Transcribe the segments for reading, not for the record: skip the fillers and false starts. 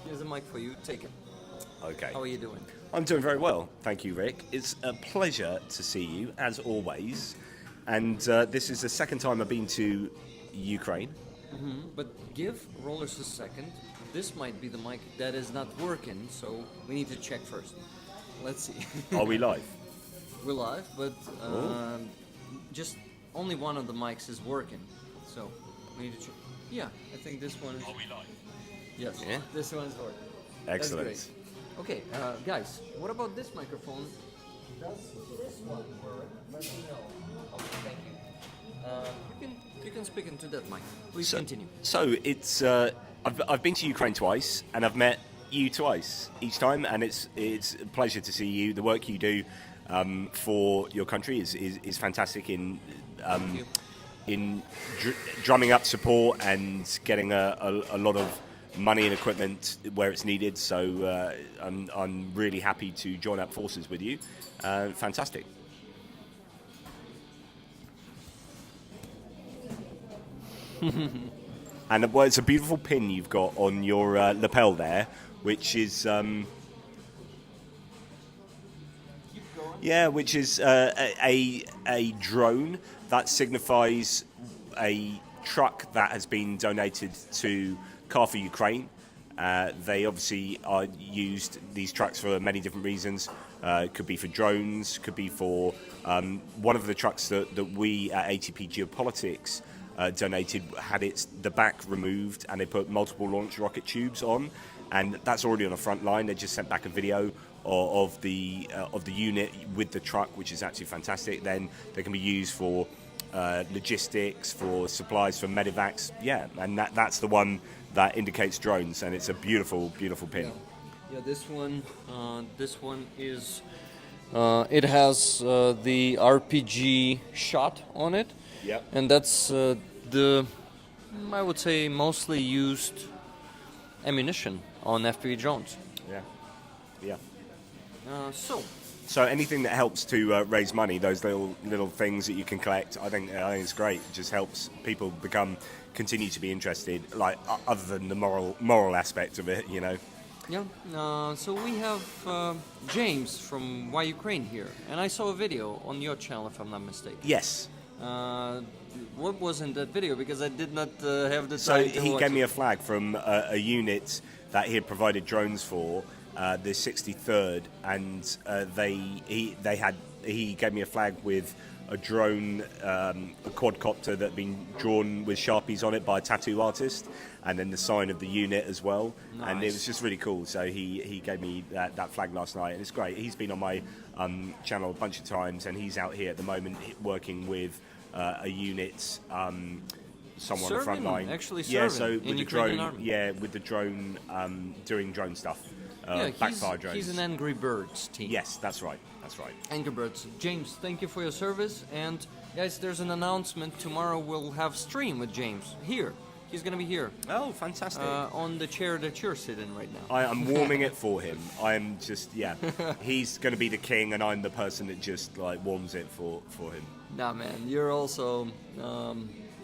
Here's a mic for you. Take it. Okay. How are you doing? I'm doing very well, thank you, Rick. It's a pleasure to see you, as always. And this is the second time I've been to Ukraine. But give Rollers a second. This might be the mic that is not working, so we need to check first. Let's see. Are we live? We're live, but just only one of the mics is working. So we need to check. Yeah, I think this one is... Are we live? Yes, Yeah. this one's working. Excellent. That's great. Okay, guys, what about this microphone? Does this one work? Let me know. Okay, thank you. You can speak into that mic. Please continue. So it's I've been to Ukraine twice, and I've met you twice each time, and it's a pleasure to see you. The work you do for your country is fantastic in drumming up support and getting a lot of money and equipment where it's needed. So I'm really happy to join up forces with you. Fantastic. And well, it's a beautiful pin you've got on your lapel there, which is which is a drone that signifies a truck that has been donated to Car for Ukraine. They obviously are used, these trucks, for many different reasons. It could be for drones, could be for one of the trucks that we at ATP Geopolitics donated had the back removed, and they put multiple launch rocket tubes on, and that's already on the front line. They just sent back a video of the unit with the truck, which is actually fantastic. Then they can be used for logistics, for supplies, for medevacs. Yeah, and that's the one that indicates drones, and it's a beautiful, beautiful pin. Yeah, this one is. It has the RPG shot on it. Yep. And that's I would say, mostly used ammunition on FPV drones. Yeah. Yeah. So anything that helps to raise money, those little things that you can collect, I think it's great. It just helps people continue to be interested, like other than the moral aspect of it, you know. Yeah. So we have James from Why Ukraine here, and I saw a video on your channel, if I'm not mistaken. Yes. What was in that video? Because I did not have the time So to he watch gave me it. a flag from a unit that he had provided drones for, the 63rd, and he gave me a flag with a drone, a quadcopter that had been drawn with Sharpies on it by a tattoo artist, and then the sign of the unit as well. Nice. And it was just really cool. So he gave me that flag last night, and it's great. He's been on my channel a bunch of times, and he's out here at the moment working with a unit somewhere on the front line. Actually yeah, serving so in with the Ukrainian drone, army. yeah, with the drone, doing drone stuff, backfire drones. He's an Angry Birds team. Yes, that's right. That's right. Angry Birds. James, thank you for your service. And guys, there's an announcement. Tomorrow we'll have stream with James here. He's going to be here Oh, fantastic! on the chair that you're sitting right now. I'm warming it for him. I'm just, he's going to be the king, and I'm the person that just like warms it for him. Nah, man, you're also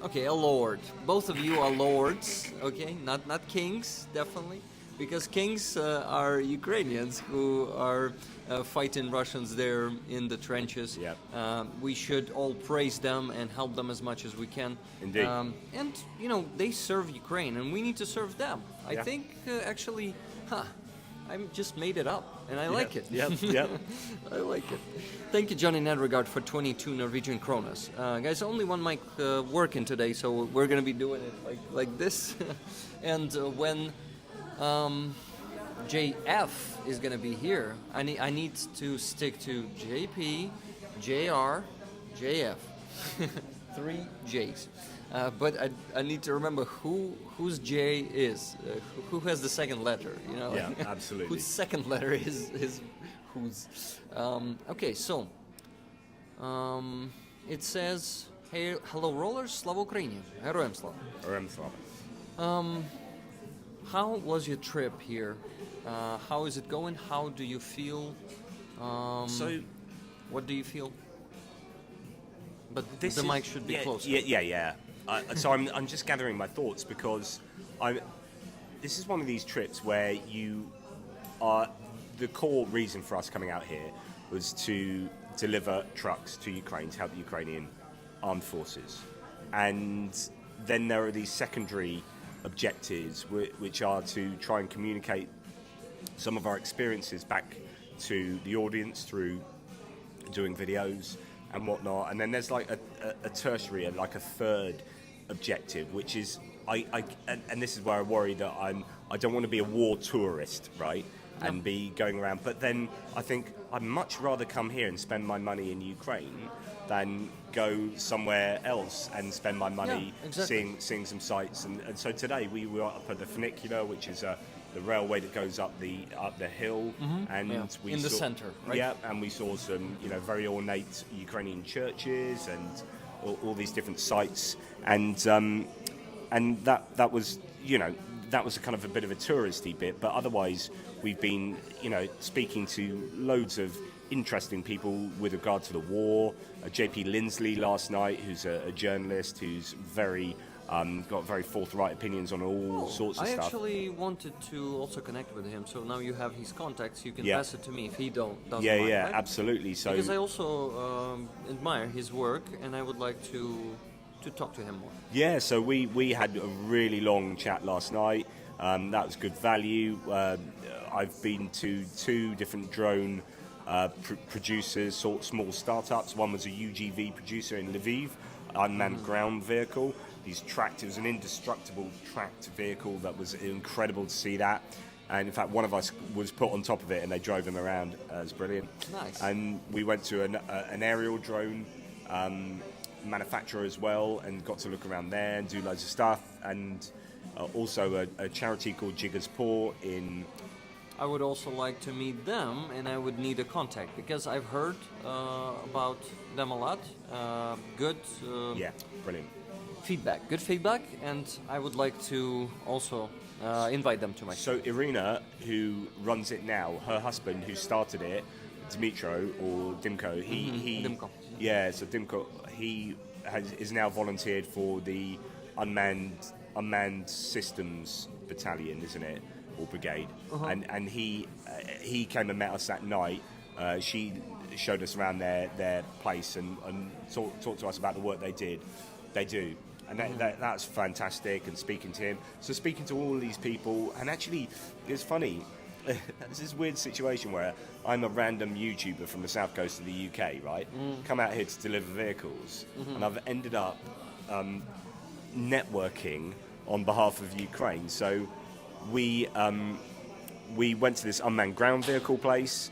okay, a lord. Both of you are lords. Okay, not kings, definitely, because kings are Ukrainians who are fighting Russians there in the trenches. Yep. We should all praise them and help them as much as we can. Indeed. And they serve Ukraine, and we need to serve them. I Yeah. think actually, I just made it up, and I like it. Yep. I like it. Thank you, Johnny Nedregard, for 22 Norwegian kronas. Guys, only one mic working today, so we're going to be doing it like this. And when JF is going to be here, I need to stick to JP, JR, JF. 3 J's. But I need to remember whose J is, who has the second letter, Yeah, absolutely. Whose second letter is whose. Okay, so it says, hey, hello rollers, Slava Ukraini, Героям слава. How was your trip here? How is it going? How do you feel? What do you feel? But the mic should be closer. Yeah. So I'm just gathering my thoughts because this is one of these trips where you are. The core reason for us coming out here was to deliver trucks to Ukraine to help the Ukrainian armed forces, and then there are these secondary objectives which are to try and communicate some of our experiences back to the audience through doing videos and whatnot. And then there's like a tertiary and like a third objective, which is and this is where I worry that I don't want to be a war tourist, right? And be going around. But then I think I'd much rather come here and spend my money in Ukraine than go somewhere else and spend my money seeing some sights. And so today we were up at the funicular, which is the railway that goes up the hill, and we in the saw, center, right? Yeah, and we saw some very ornate Ukrainian churches and all these different sites, and that was that was a kind of a bit of a touristy bit, but otherwise we've been speaking to loads of interesting people with regard to the war. JP Lindsley last night, who's a journalist who's very got very forthright opinions on all sorts of stuff. I actually wanted to also connect with him, so now you have his contacts. You can pass it to me if he doesn't mind, right? Absolutely. So because I also admire his work, and I would like to talk to him more. Yeah, so we had a really long chat last night. That was good value. I've been to 2 different drone producers, sort of small startups. One was a UGV producer in Lviv, unmanned ground vehicle. It was an indestructible tracked vehicle that was incredible to see that. And in fact, one of us was put on top of it and they drove him around. It was brilliant. Nice. And we went to an aerial drone manufacturer as well and got to look around there and do loads of stuff. And also a charity called Jigger's Paw in... I would also like to meet them, and I would need a contact because I've heard about them a lot. Good brilliant good feedback, and I would like to also invite them to my show. So Irina, who runs it now, her husband, who started it, Dmitro or Dimko, Dimko. Yeah, so Dimko, he is now volunteered for the unmanned systems battalion, isn't it, or brigade? And he came and met us that night. She showed us around their place and talked to us about the work they do. And that's fantastic, and speaking to him. So speaking to all these people, and actually, it's funny, there's this weird situation where I'm a random YouTuber from the south coast of the UK, right? Come out here to deliver vehicles, and I've ended up networking on behalf of Ukraine. So we went to this unmanned ground vehicle place.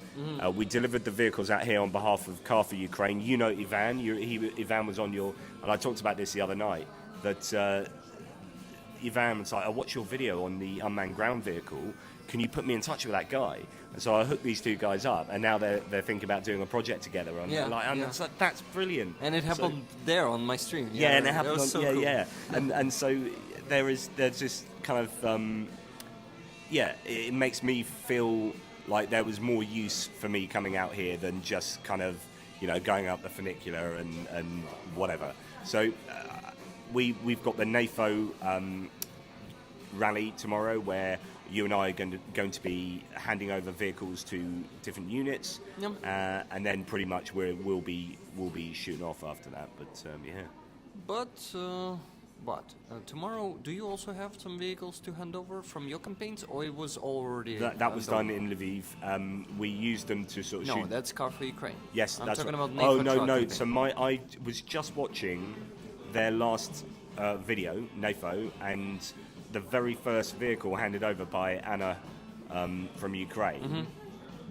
We delivered the vehicles out here on behalf of Car for Ukraine. You know Ivan. Ivan was on your... And I talked about this the other night, that Ivan was like, I watched your video on the unmanned ground vehicle. Can you put me in touch with that guy? And so I hooked these 2 guys up, and now they're thinking about doing a project together. It's like, that's brilliant. And it happened there on my stream. Yeah, and it happened on... So cool. And so there's this kind of... it makes me feel like there was more use for me coming out here than just kind of, going up the funicular and whatever. So we've got the NAFO rally tomorrow where you and I are going to be handing over vehicles to different units, and then pretty much we'll be shooting off after that. But tomorrow, do you also have some vehicles to hand over from your campaigns, or it was already... That was done in Lviv. We used them to sort of shoot... No, that's Car for Ukraine. Yes, I'm that's talking right. about NAFO no. campaign. So I was just watching their last video, NAFO, and the very first vehicle handed over by Anna from Ukraine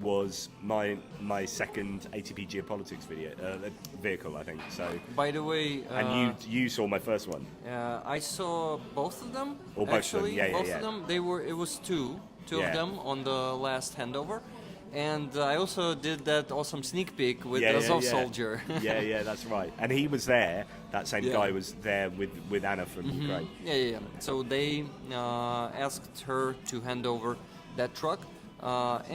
was my second ATP Geopolitics vehicle, I think. So. By the way, and you saw my first one. I saw both of them. Or both actually, of them, both of them. It was two of them on the last handover. And I also did that awesome sneak peek with Azov Soldier. yeah, that's right. And he was there. That same guy was there with Anna from Ukraine. Yeah. So they asked her to hand over that truck. That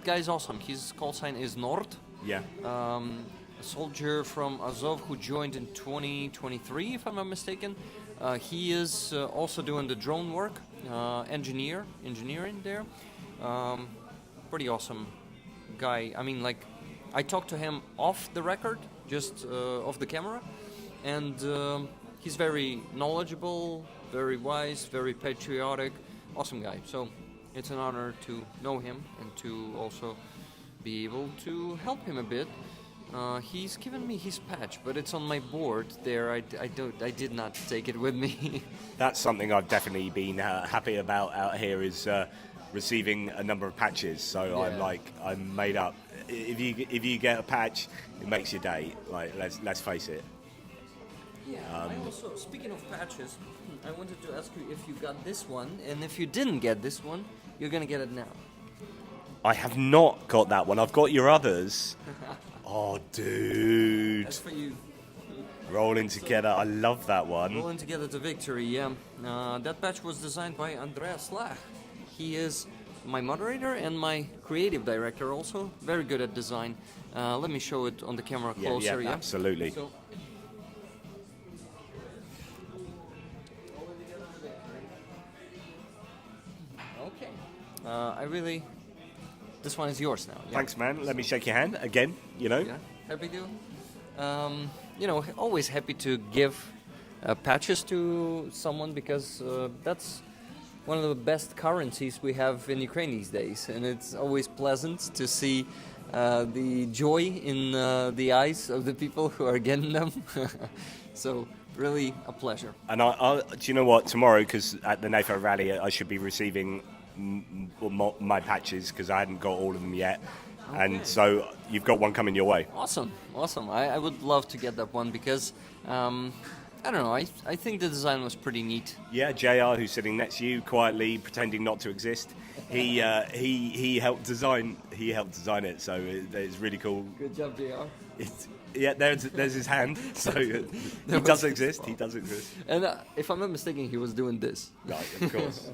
guy's awesome. His call sign is Nord. Yeah. A soldier from Azov who joined in 2023, if I'm not mistaken. He is also doing the drone work, engineering there. Pretty awesome guy. I mean, like, I talked to him off the record, just off the camera, and he's very knowledgeable, very wise, very patriotic, awesome guy. So it's an honor to know him and to also be able to help him a bit. He's given me his patch, but it's on my board there. I did not take it with me. That's something I've definitely been happy about out here is receiving a number of patches. So Yeah. I'm made up. If you get a patch, it makes your day. Like let's face it. Yeah. I also, speaking of patches, I wanted to ask you if you got this one, and if you didn't get this one, you're gonna get it now. I have not got that one. I've got your others. Oh, dude. That's for you. Rolling together. I love that one. Rolling together to victory, yeah. That patch was designed by Andreas Lach. He is my moderator and my creative director also. Very good at design. Let me show it on the camera closer, yeah? Absolutely. So, okay. This one is yours now. Yeah? Thanks, man. Let me shake your hand again, you know. Yeah, happy to. Always happy to give patches to someone because that's one of the best currencies we have in Ukraine these days, and it's always pleasant to see the joy in the eyes of the people who are getting them. So really a pleasure. And do you know what? Tomorrow, because at the NAFO rally, I should be receiving my patches because I hadn't got all of them yet. Okay. And so you've got one coming your way. Awesome. I would love to get that one because I don't know. I think the design was pretty neat. Yeah, JR, who's sitting next to you, quietly pretending not to exist. He helped design. He helped design it, so it's really cool. Good job, JR. There's his hand. So he does exist. He does exist. And if I'm not mistaken, he was doing this. Right, of course.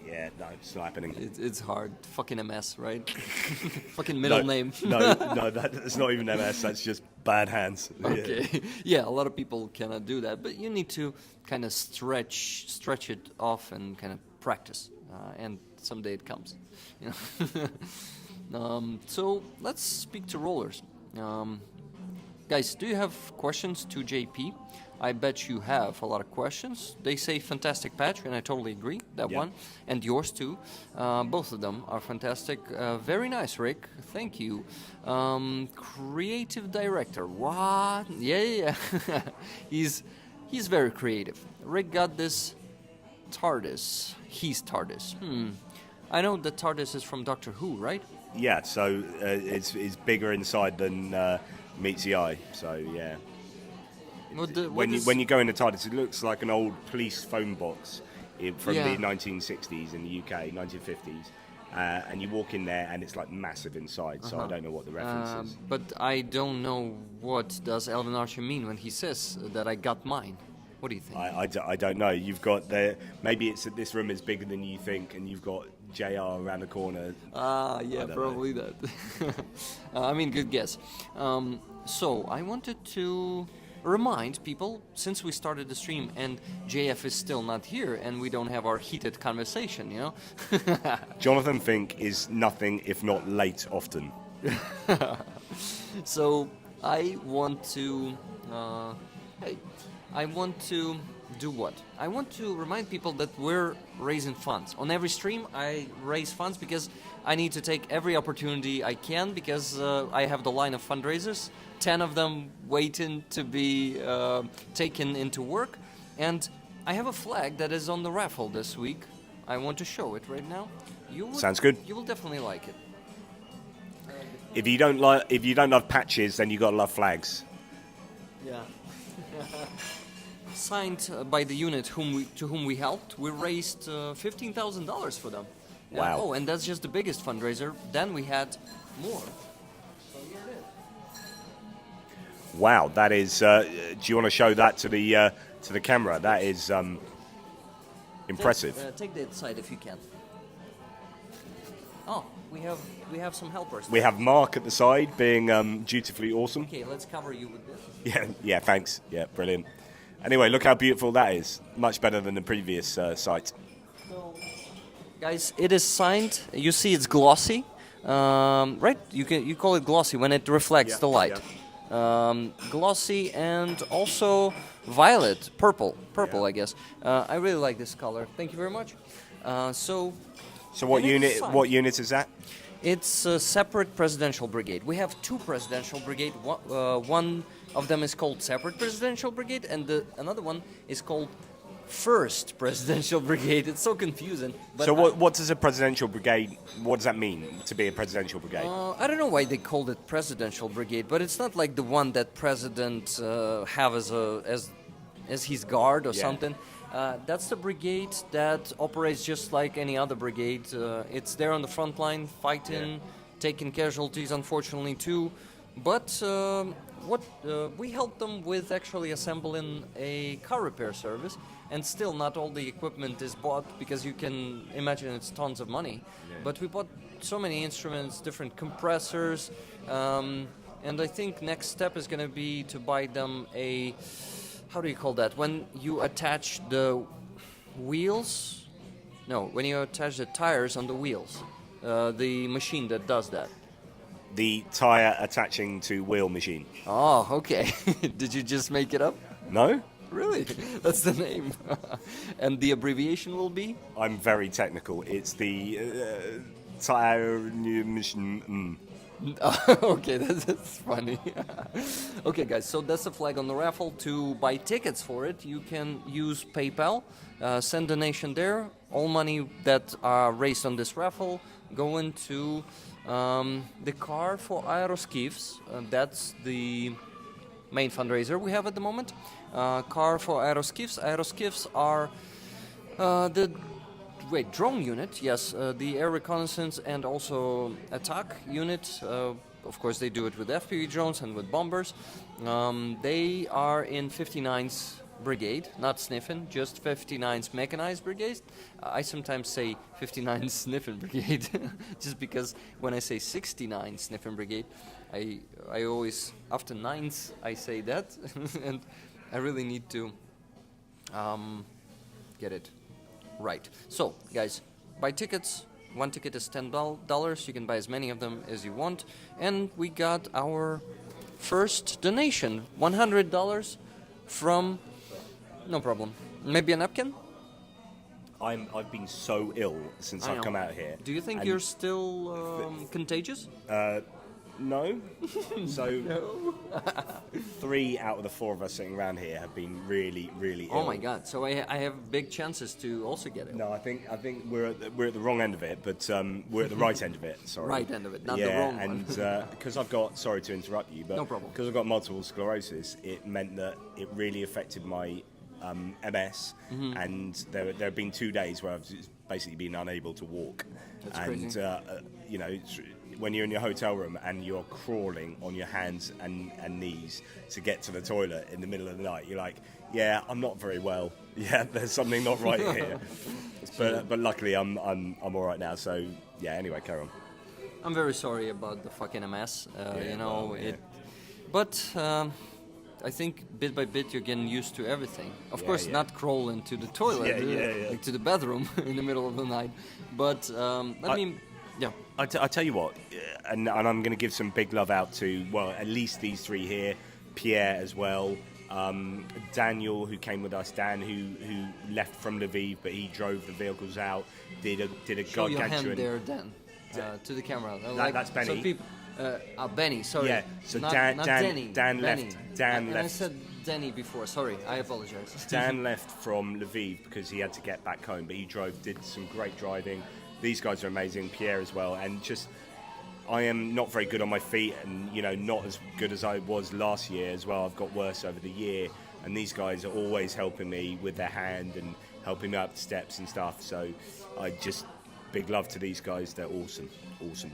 Yeah, no, it's not happening. It's hard. Fucking MS, right? Fucking middle name. no, that's not even MS. That's just bad hands. Okay. Yeah, a lot of people cannot do that, but you need to kind of stretch it off and kind of practice, and someday it comes. You know? So let's speak to rollers. Guys, do you have questions to JP? I bet you have a lot of questions. They say fantastic patch, and I totally agree, that one. And yours too. Both of them are fantastic. Very nice, Rick. Thank you. Creative director. What? Yeah. He's very creative. Rick got this TARDIS. He's TARDIS. I know that TARDIS is from Doctor Who, right? Yeah, so it's bigger inside than meets the eye. So yeah. When you go into TARDIS, it looks like an old police phone box from the 1960s in the UK, 1950s. And you walk in there, and it's like massive inside. So I don't know what the reference is. But I don't know what does Elvin Archer mean when he says that I got mine. What do you think? I don't know. You've got maybe it's that this room is bigger than you think, and you've got JR around the corner. Yeah, probably that. I mean, good guess. So I wanted to remind people, since we started the stream and JF is still not here and we don't have our heated conversation, you know. Jonathan Fink is nothing if not late often. So I want to do what? I want to remind people that we're raising funds. On every stream, I raise funds because I need to take every opportunity I can because I have the line of fundraisers, 10 of them waiting to be taken into work. And I have a flag that is on the raffle this week. I want to show it right now. Sounds good. You will definitely like it. If you don't love patches, then you got to love flags. Yeah. Signed by the unit to whom we helped. We raised $15,000 for them. Wow. Oh, and that's just the biggest fundraiser. Then we had more. So here it is. Wow, that is. Do you want to show that to the camera? That is impressive. Take that side if you can. Oh, we have some helpers. We have Mark at the side being dutifully awesome. Okay, let's cover you with this. Yeah, thanks. Yeah, brilliant. Anyway, look how beautiful that is. Much better than the previous site. Guys, it is signed. You see, it's glossy, right? You call it glossy when it reflects the light. Glossy and also violet, purple, I guess. I really like this color. Thank you very much. So what unit? What unit is that? It's a separate presidential brigade. We have two presidential brigade. One of them is called separate presidential brigade, and another one is called first presidential brigade. It's so confusing. But so what does a presidential brigade? What does that mean to be a presidential brigade? I don't know why they called it presidential brigade, but it's not like the one that president have as his guard or something. That's the brigade that operates just like any other brigade. It's there on the front line, fighting, taking casualties, unfortunately too. But we helped them with actually assembling a car repair service, and still not all the equipment is bought because you can imagine it's tons of money. Yeah. But we bought so many instruments, different compressors, and I think next step is going to be to buy them a, how do you call that? When you attach the wheels? No, when you attach the tires on the wheels. The machine that does that. The tire attaching to wheel machine. Oh, okay. Did you just make it up? No. Really? That's the name. And the abbreviation will be? I'm very technical. It's the tire machine. Okay, that's funny. Okay, guys, so that's the flag on the raffle. To buy tickets for it, you can use PayPal, send donation there. All money that are raised on this raffle go into the car for Aeroskifs. That's the main fundraiser we have at the moment. Car for Aeroskifs. Aeroskifs are drone unit, yes, the air reconnaissance and also attack unit. Of course, they do it with FPV drones and with bombers. They are in 59th Brigade, not sniffing, just 59th Mechanized Brigade. I sometimes say 59th Sniffing Brigade, just because when I say 69th Sniffing Brigade, I always, after 9th, I say that, and I really need to get it right. So, guys, buy tickets. One ticket is $10. You can buy as many of them as you want. And we got our first donation, $100 from... No problem. Maybe a napkin? I've been so ill since I've come out here. Do you think you're still contagious? No. So, 3 out of the 4 of us sitting around here have been really, really ill. Oh my God! So I have big chances to also get it. No, I think we're at the wrong end of it, but we're at the right end of it. Sorry. Right end of it, not the wrong one. And because I've got, sorry to interrupt you, but no problem. Because I've got multiple sclerosis, it meant that it really affected my MS, and there have been 2 days where I've basically been unable to walk. That's and crazy. When you're in your hotel room and you're crawling on your hands and knees to get to the toilet in the middle of the night, you're like, yeah, I'm not very well. Yeah, there's something not right here. But luckily I'm all right now. So yeah. Anyway, carry on. I'm very sorry about the fucking MS. But I think bit by bit you're getting used to everything. Of course, not crawling to the toilet, like to the bathroom in the middle of the night. But I tell you what, and I'm going to give some big love out to, well, at least these 3 here, Pierre as well, Daniel, who came with us, Dan, who left from Lviv, but he drove the vehicles out, did a Show gargantuan... your hand there, Dan, to the camera. That's Benny. So people, Benny, sorry. Yeah, so not Danny. Dan Benny. left. Dan and left. I said Danny before. Sorry, I apologize. Dan left from Lviv because he had to get back home, but he did some great driving. These guys are amazing, Pierre as well, and just I am not very good on my feet, and not as good as I was last year as well. I've got worse over the year, and these guys are always helping me with their hand and helping me up the steps and stuff. So big love to these guys. They're awesome.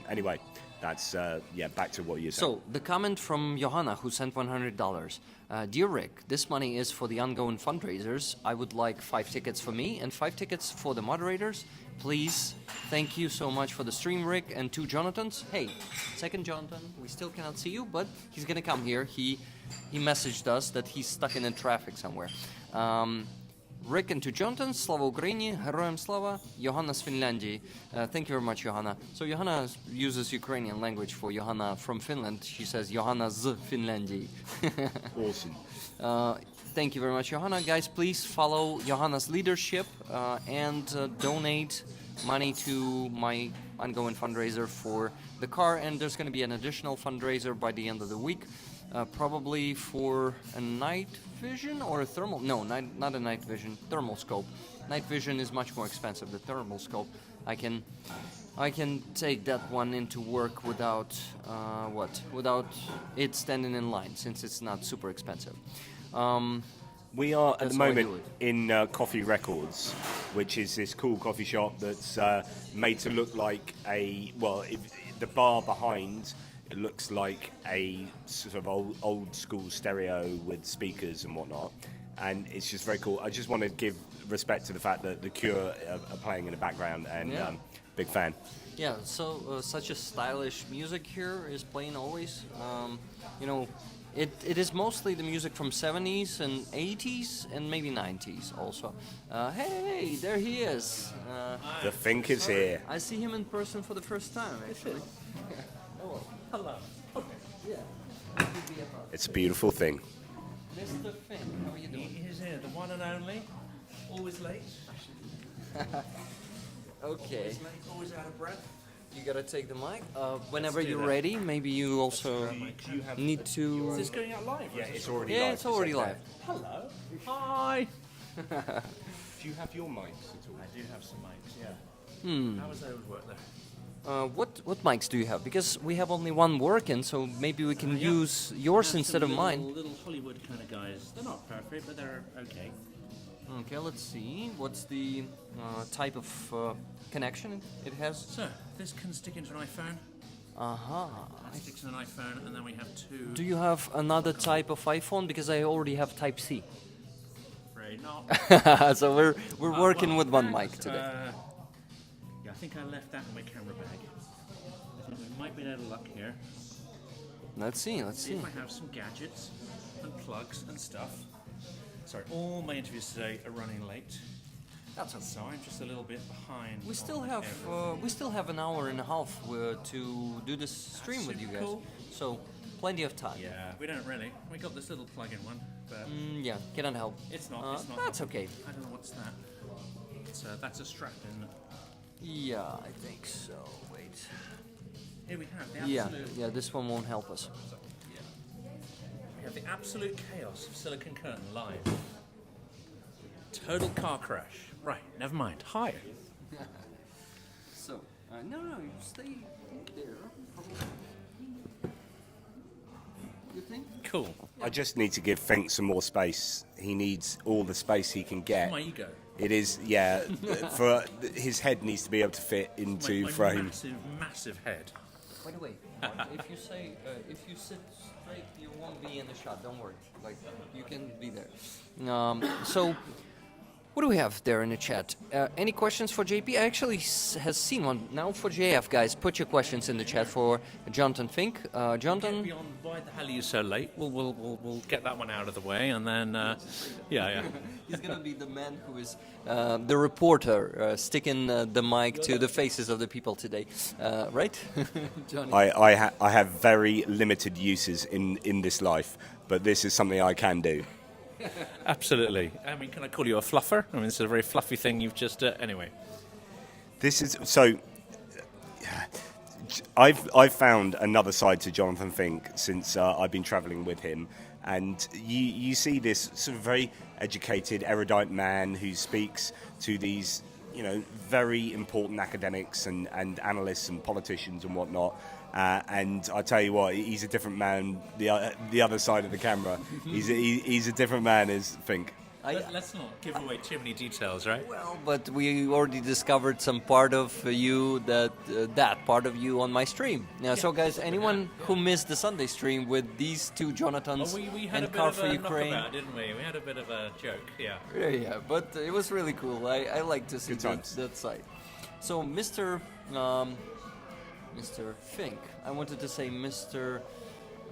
Anyway, that's back to what you said. So the comment from Johanna, who sent $100. Dear Rick, this money is for the ongoing fundraisers. I would like 5 tickets for me and 5 tickets for the moderators. Please, thank you so much for the stream, Rick, and 2 Jonathans. Hey, second Jonathan, we still cannot see you, but he's gonna come here. He messaged us that he's stuck in the traffic somewhere. Rick and to Jonathan, Slava Ukraini, Heroям Slava, Johanna z Finlandii. Thank you very much, Johanna. So Johanna uses Ukrainian language for Johanna from Finland. She says Johanna z Finlandii. Awesome. Thank you very much, Johanna. Guys, please follow Johanna's leadership and donate money to my ongoing fundraiser for the car. And there's going to be an additional fundraiser by the end of the week. Probably for a night vision or a thermal. No, not a night vision. Thermal scope. Night vision is much more expensive. The thermal scope, I can take that one into work without without it standing in line, since it's not super expensive. We are at That's the how I moment do it. in Coffee Records, which is this cool coffee shop that's made to look like the bar behind. It looks like a sort of old school stereo with speakers and whatnot, and it's just very cool. I just want to give respect to the fact that The Cure are playing in the background, and Yeah. big fan. Yeah, so such a stylish music here is playing always. It is mostly the music from 70s and 80s and maybe 90s also. Hey, there he is. The Fink is here. I see him in person for the first time, actually. Oh, hello. Yeah. It's a beautiful thing. Mr. Fink, how are you doing? He is here, the one and only, always late, Okay. always late, always out of breath. You gotta take the mic. Whenever do you're that. ready, maybe you also need Is to. this going out live? Yeah, it's already Yeah, live. it's already live. Hello. Hi. Do you have your mics at all? I do have some mics, yeah. How was those work there? What mics do you have? Because we have only one working, so maybe we can Yeah. use yours Have some instead of mine. Little Hollywood kind of guys. They're not perfect, but they're okay. Okay, let's see. What's the type of connection it has? So, this can stick into an iPhone. That sticks in an iPhone, and then we have two. Do you have another type of iPhone? Because I already have Type C. Afraid not. So we're working with one mic today. Yeah, I think I left that in my camera bag. I think we might be out of luck here. Let's see. See if I have some gadgets and plugs and stuff. Sorry, all my interviews today are running late. That's okay. So I'm just a little bit behind. We still on have everything. an hour and a half to do this stream with you super guys. cool. So plenty of time. Yeah, we don't really. We got this little plug-in one, but Yeah, cannot help. it's not. It's not. That's okay. I don't know what's that. That's a strap, isn't it? Yeah, I think so. Wait. Here we have the Yeah, absolute. yeah. This one won't help us. We have the absolute chaos of Silicon Curtain live. Total car crash. Right, never mind. Hi. So no, you stay there. You think? Cool. I just need to give Fink some more space. He needs all the space he can get. My ego. It is, yeah. For his head needs to be able to fit into My frame. massive head. By the way, if you say if you sit straight, you won't be in the shot. Don't worry. Like you can be there. So. What do we have there in the chat? Any questions for JP? I actually has seen one. Now for JF, guys, put your questions in the chat for Jonathan Fink. Jonathan, Beyond why the hell are you so late? We'll get that one out of the way, and then yeah. he's gonna be the man who is the reporter, sticking the mic to the faces of the people today, right? Johnny. I have very limited uses in this life, but this is something I can do. Absolutely. I mean, can I call you a fluffer? I mean, this is a very fluffy thing you've just. Anyway. This is so. I've found another side to Jonathan Fink since I've been travelling with him, and you see this sort of very educated, erudite man who speaks to these, very important academics and analysts and politicians and whatnot. And I tell you what, he's a different man. The other side of the camera, he's a different man. Is Fink. Let's not give away too many details, right? Well, but we already discovered some part of you that part of you on my stream. So, guys, anyone who missed the Sunday stream with these two Jonathans We had a and bit Car of for a Ukraine, knockabout, didn't we? We had a bit of a joke, yeah. yeah, but it was really cool. I like to see Good times. that side. So, Mr. Fink, I wanted to say Mr.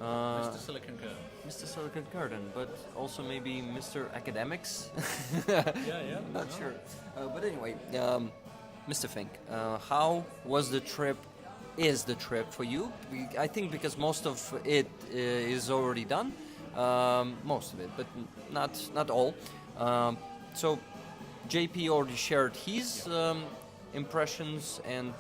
Mr. Silicon Curtain. Mr. Silicon Garden, but also maybe Mr. Academics. Yeah. Not sure. But anyway, Mr. Fink, how was the trip? Is the trip for you? I think because most of it is already done, most of it, but not all. So JP already shared his impressions and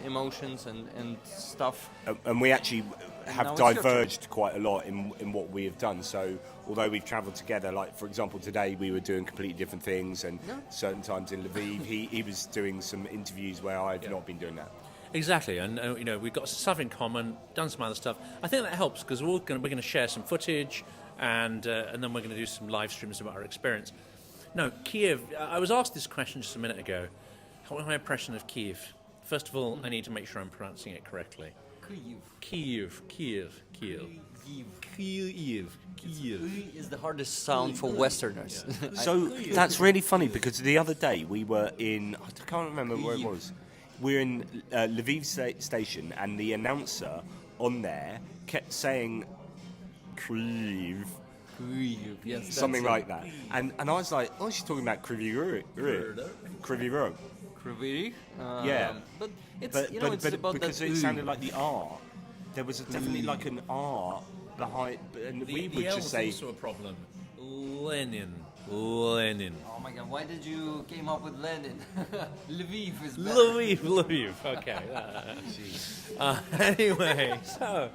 emotions and stuff. And we actually now have it's your turn. diverged quite a lot in what we have done. So although we've travelled together, like for example today we were doing completely different things, and certain times in Lviv he was doing some interviews where I've not been doing that. Exactly, and we've got stuff in common, done some other stuff. I think that helps because we're going to share some footage, and then we're going to do some live streams about our experience. No, Kiev. I was asked this question just a minute ago. What was my impression of Kiev? First of all, I need to make sure I'm pronouncing it correctly. Kiev. Is the hardest sound for Westerners. So that's really funny because the other day we were in, I can't remember where it was. We're in Lviv station, and the announcer on there kept saying Kyiv, Yes, something like that. And I was like, oh, she's talking about Kryvyi Rih. Kryvyi. Yeah. But it's But about because that it sounded like the R, there was definitely like an R behind, and we would L just is say also a problem. Lenin. Oh my God! Why did you came up with Lenin? Lviv is better. Lviv. Okay. Anyway, so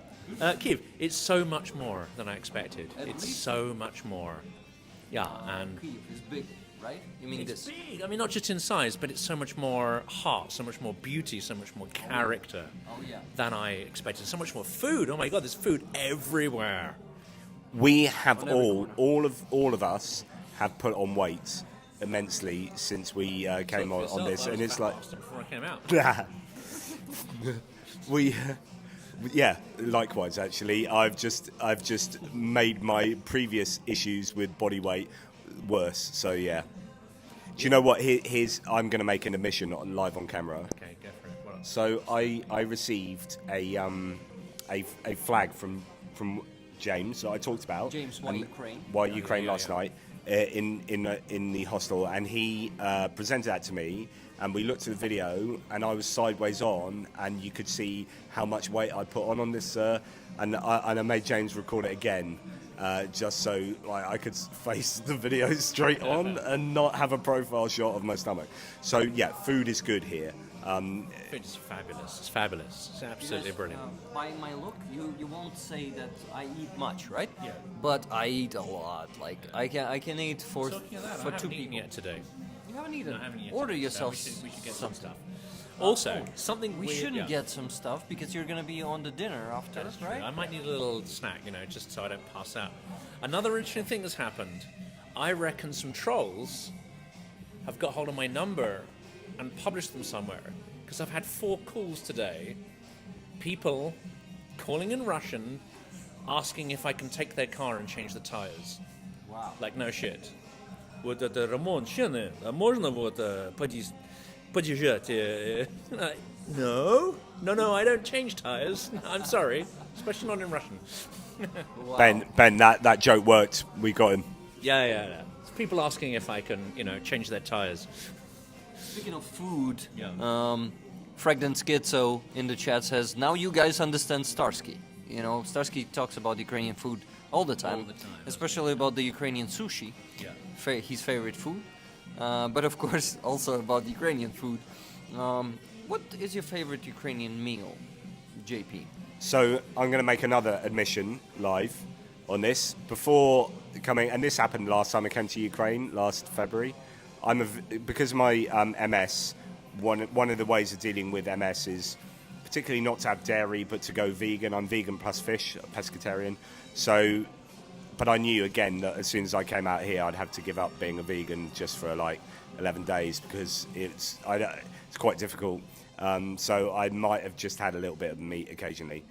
Kiev, it's so much more than I expected. It's so much more. Yeah, and Kyiv is big, right? You mean it's this? big. I mean, not just in size, but it's so much more heart, so much more beauty, so much more character than I expected. So much more food. Oh my God, there's food everywhere. we have all of us have put on weight immensely since we came on this, and it's like before I came out. we. Yeah, likewise. Actually, I've just made my previous issues with body weight worse. So yeah. Do you know what? Here's I'm going to make an admission live on camera. Okay, go for it. What else? So I received a flag from James that I talked about. James, while Ukraine. While Ukraine last night in the hostel, and he presented that to me. And we looked at the video, and I was sideways on, and you could see how much weight I put on this. And I made James record it again, just so like I could face the video straight on and not have a profile shot of my stomach. So yeah, food is good here. Food is fabulous. It's fabulous. It's absolutely brilliant. By my look, you won't say that I eat much, right? Yeah. But I eat a lot. Like I can eat for Talking of that, for I two haven't eaten people. yet today. You haven't eaten. I haven't eaten Order today, so yourself. we should get some stuff. Also, something We weird, shouldn't yeah. get some stuff because you're gonna be on the dinner after, That's true. right? I might need a little snack, just so I don't pass out. Another interesting thing has happened. I reckon some trolls have got hold of my number and published them somewhere. Because I've had 4 calls today. People calling in Russian, asking if I can take their car and change the tires. Wow. Like, no shit. Вот это ремонт шины, а можно вот подержать? No, I don't change tires. I'm sorry, especially not in Russian. Wow. Ben, that joke worked. We got him. Yeah. It's people asking if I can, change their tires. Speaking of food, Yeah. Fragrant Schizo in the chat says, now you guys understand Starsky. Starsky talks about Ukrainian food all the time, especially about the Ukrainian sushi, Yeah. his favorite food, but of course also about Ukrainian food. What is your favorite Ukrainian meal, JP? So I'm going to make another admission live on this before coming, and this happened last time I came to Ukraine last February. Because of my MS. One of the ways of dealing with MS is particularly not to have dairy, but to go vegan. I'm vegan plus fish, pescatarian. So, but I knew again that as soon as I came out here, I'd have to give up being a vegan just for like 11 days because it's quite difficult. So I might have just had a little bit of meat occasionally.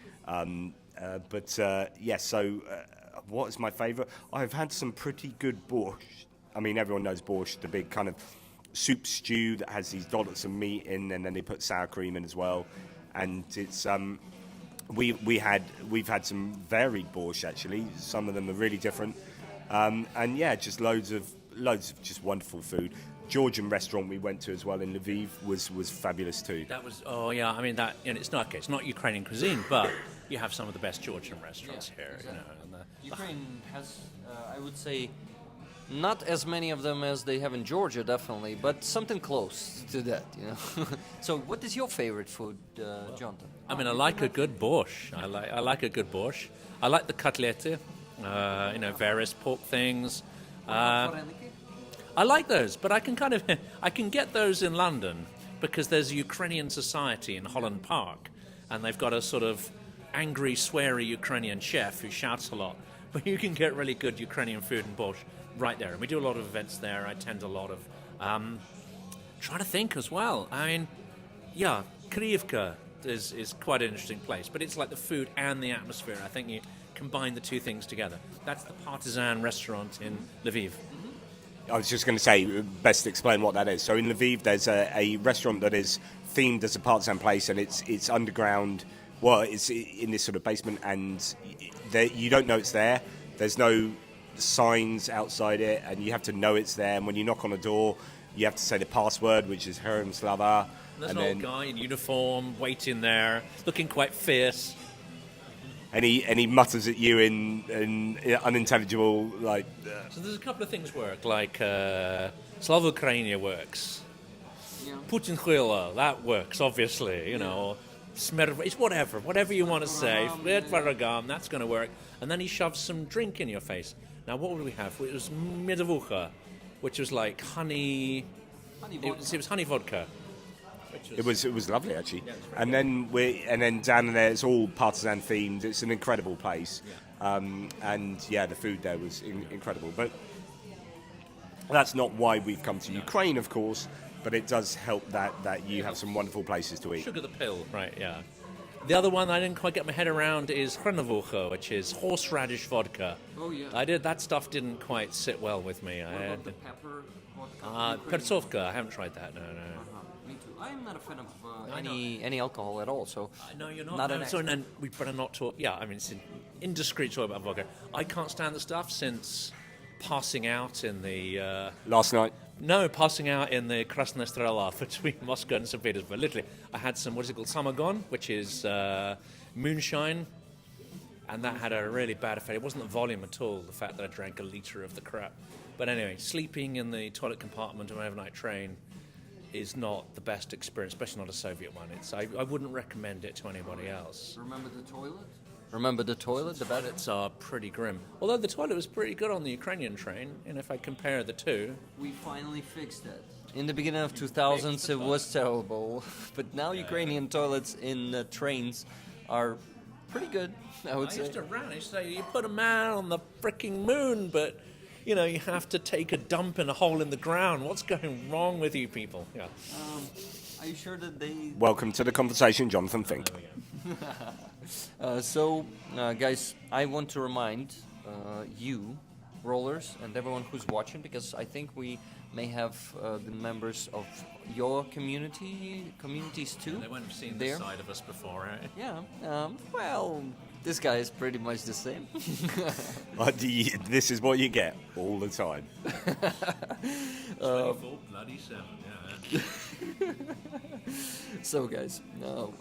So what is my favourite? I've had some pretty good borscht. I mean, everyone knows borscht, the big kind of soup stew that has these dollops of meat in, and then they put sour cream in as well. And it's we've had some varied borscht actually. Some of them are really different, and yeah, just loads of just wonderful food. Georgian restaurant we went to as well in Lviv was fabulous too. That was, oh yeah, I mean that, it's not okay. It's not Ukrainian cuisine, but you have some of the best Georgian restaurants here. exactly. And Ukraine has, I would say, not as many of them as they have in Georgia, definitely, but something close to that, So, what is your favorite food, Jonathan? I mean, I like a good borscht. I like a good borscht. I like the kotlety, various pork things. I like those, but I can get those in London because there's a Ukrainian society in Holland Park, and they've got a sort of angry, sweary Ukrainian chef who shouts a lot. But you can get really good Ukrainian food and borscht right there, and we do a lot of events there. I attend a lot of. Trying to think as well. I mean, yeah, Kryivka is quite an interesting place, but it's like the food and the atmosphere. I think you combine the two things together. That's the Partisan restaurant in Lviv. I was just going to say, best to explain what that is. So in Lviv, there's a restaurant that is themed as a partisan place, and it's underground. Well, it's in this sort of basement, and you don't know it's there. There's no signs outside it, and you have to know it's there. And when you knock on a door, you have to say the password, which is Herem Slava. There's an old guy in uniform waiting there, looking quite fierce. And he mutters at you in unintelligible, like... So there's a couple of things work, like Slava Ukrainia works. Yeah. Putin Khwila, that works, obviously, It's whatever you want to say. Varagam, that's going to work. And then he shoves some drink in your face. Now, what would we have? It was Medavucha, which was like honey... It was honey vodka. It was lovely actually, and then down there it's all partisan themed. It's an incredible place, and the food there was incredible. But that's not why we've come to Ukraine, of course. But it does help that you have some wonderful places to eat. Sugar the pill, right? Yeah. The other one I didn't quite get my head around is Hrenovucha, which is horseradish vodka. Oh yeah. That stuff didn't quite sit well with me. What about the pepper vodka? Pertsovka, I haven't tried that. No. Me too. I'm not a fan of any alcohol at all, so... No, you're not. And we better not talk... Yeah, I mean, it's indiscreet to talk about vodka. I can't stand the stuff since passing out in the... Last night? No, passing out in the Krasnaya Strela between Moscow and St. Petersburg. Literally, I had some, samagon, which is moonshine, and that had a really bad effect. It wasn't the volume at all, the fact that I drank a litre of the crap. But anyway, sleeping in the toilet compartment of an overnight train is not the best experience, especially not a Soviet one. I wouldn't recommend it to anybody else. Remember the toilet? The toilets are pretty grim. Although the toilet was pretty good on the Ukrainian train, and if I compare the two... We finally fixed it. In the beginning of 2000s, it was terrible. But now Ukrainian toilets in trains are pretty good, I would say. I used to say, you put a man on the freaking moon, but... you have to take a dump in a hole in the ground. What's going wrong with you people? Yeah. Are you sure that they... Welcome to the conversation, Jonathan Fink. Guys, I want to remind you, rollers, and everyone who's watching, because I think we may have the members of your communities too. They won't have seen this side of us before, right? Yeah. Well... This guy is pretty much the same. This is what you get all the time. 24 bloody 7, yeah. So, guys,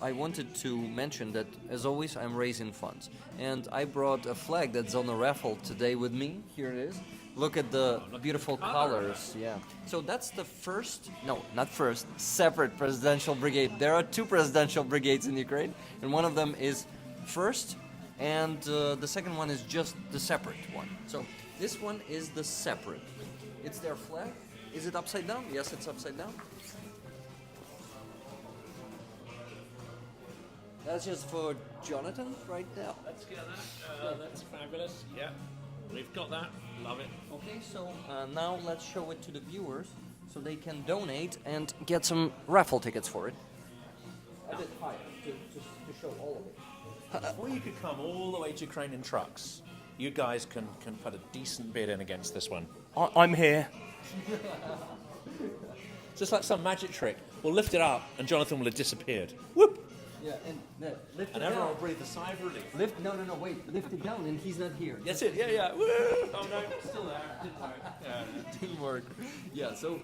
I wanted to mention that, as always, I'm raising funds. And I brought a flag that's on a raffle today with me. Here it is. Look at the beautiful colors. Yeah. So that's the separate presidential brigade. There are 2 presidential brigades in Ukraine, and one of them is first, and the second one is just the separate one. So this one is the separate. It's their flag. Is it upside down? Yes, it's upside down. That's just for Jonathan right now. Let's get that. That's fabulous. Yeah, we've got that. Love it. Okay, so now let's show it to the viewers so they can donate and get some raffle tickets for it. A bit higher to show all of it. Before you could come all the way to Ukrainian trucks, you guys can put a decent bid in against this one. I'm here. Just like some magic trick. We'll lift it up and Jonathan will have disappeared. Whoop! Yeah, and lift And it everyone down. will breathe a sigh of relief. Lift, no, wait. Lift it down, and he's not here. That's it, yeah. Woo! Oh no, it's still there. Didn't work. Yeah. Didn't work. Yeah, so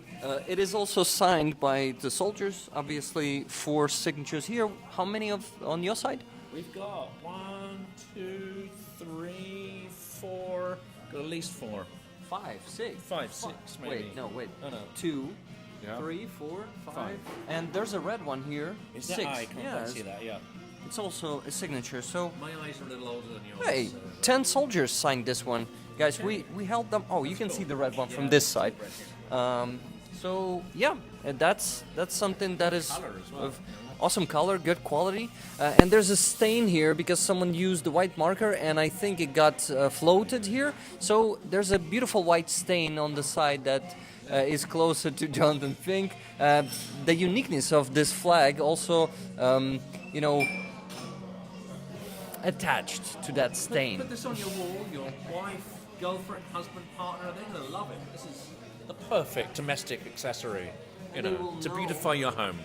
it is also signed by the soldiers, obviously 4 signatures here. How many on your side? We've got 1, 2, 3, 4. Got at least 4. 5, 6. 5, 6 maybe. Wait. Oh, no. 2, Yeah. 3, 4, 5. 5. And there's a red one here. Is 6. that? I can't Yeah, quite see that, yeah. it's also a signature. So, My eyes are a little older than yours. hey, so. 10 soldiers signed this one. Guys, we held them. Oh, you can see the red one from this side. So, yeah, that's something that is Color as well. of awesome color, good quality. And there's a stain here because someone used the white marker and I think it got floated here. So there's a beautiful white stain on the side that is closer to Jonathan Fink. The uniqueness of this flag also, attached to that stain. Put this on your wall, your wife, girlfriend, husband, partner, they're going to love it. This is the perfect domestic accessory, They will to know. beautify your home.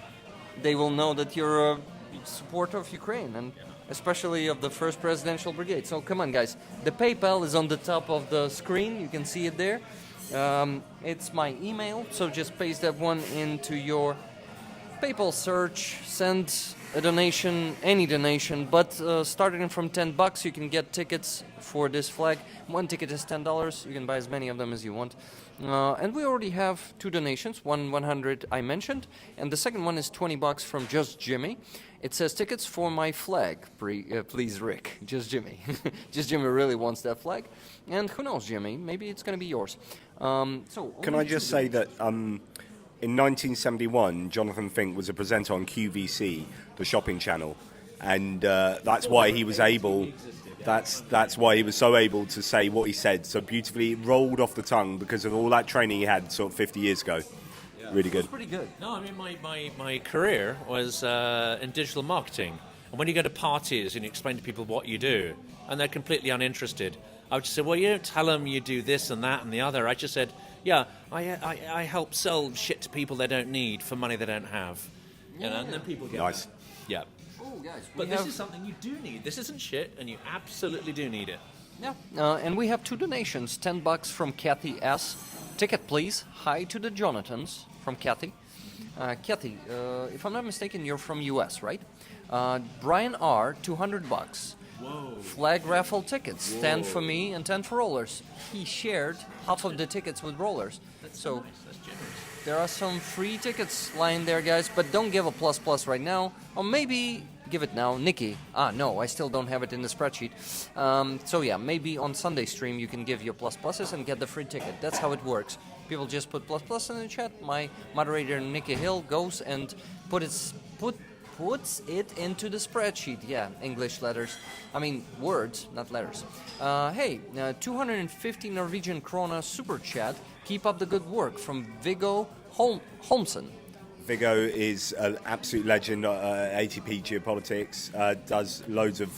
They will know that you're a supporter of Ukraine and especially of the 1st Presidential Brigade. So come on, guys. The PayPal is on the top of the screen. You can see it there. It's my email, so just paste that one into your PayPal search. Send a donation, any donation, but starting from $10, you can get tickets for this flag. 1 ticket is $10. You can buy as many of them as you want. And we already have 2 donations. 100 I mentioned, and the second one is $20 from Just Jimmy. It says tickets for my flag, please, Rick. Just Jimmy. Just Jimmy really wants that flag, and who knows, Jimmy? Maybe it's going to be yours. Can I just say that in 1971, Jonathan Fink was a presenter on QVC, the shopping channel, and that's why he was able. That's why he was so able to say what he said so beautifully. It rolled off the tongue because of all that training he had sort of 50 years ago. Really good. It's pretty good. No, I mean, my career was in digital marketing. And when you go to parties and you explain to people what you do, and they're completely uninterested, I would just say, well, you don't tell them you do this and that and the other. I just said, yeah, I help sell shit to people they don't need for money they don't have. And then people get Nice. that. Yeah. Oh, guys, But this is something you do need. This isn't shit, and you absolutely do need it. Yeah, and we have 2 donations. $10 from Kathy S. Ticket, please. Hi to the Jonathans from Kathy. Kathy, if I'm not mistaken, you're from US, right? Brian R. $200. Whoa. Flag raffle tickets. 10 for me and 10 for rollers. He shared half of the tickets with rollers. So Nice. That's generous. there are some free tickets lying there, guys, but don't give a plus right now. Or maybe give it now. Nikki. No, I still don't have it in the spreadsheet. So yeah, maybe on Sunday stream you can give your pluses and get the free ticket. That's how it works. People just put plus in the chat. My moderator, Nikki Hill, goes and puts it into the spreadsheet. Yeah, English letters. I mean, words, not letters. 250 Norwegian krona super chat. Keep up the good work from Viggo Holmsen. Viggo is an absolute legend at ATP Geopolitics, does loads of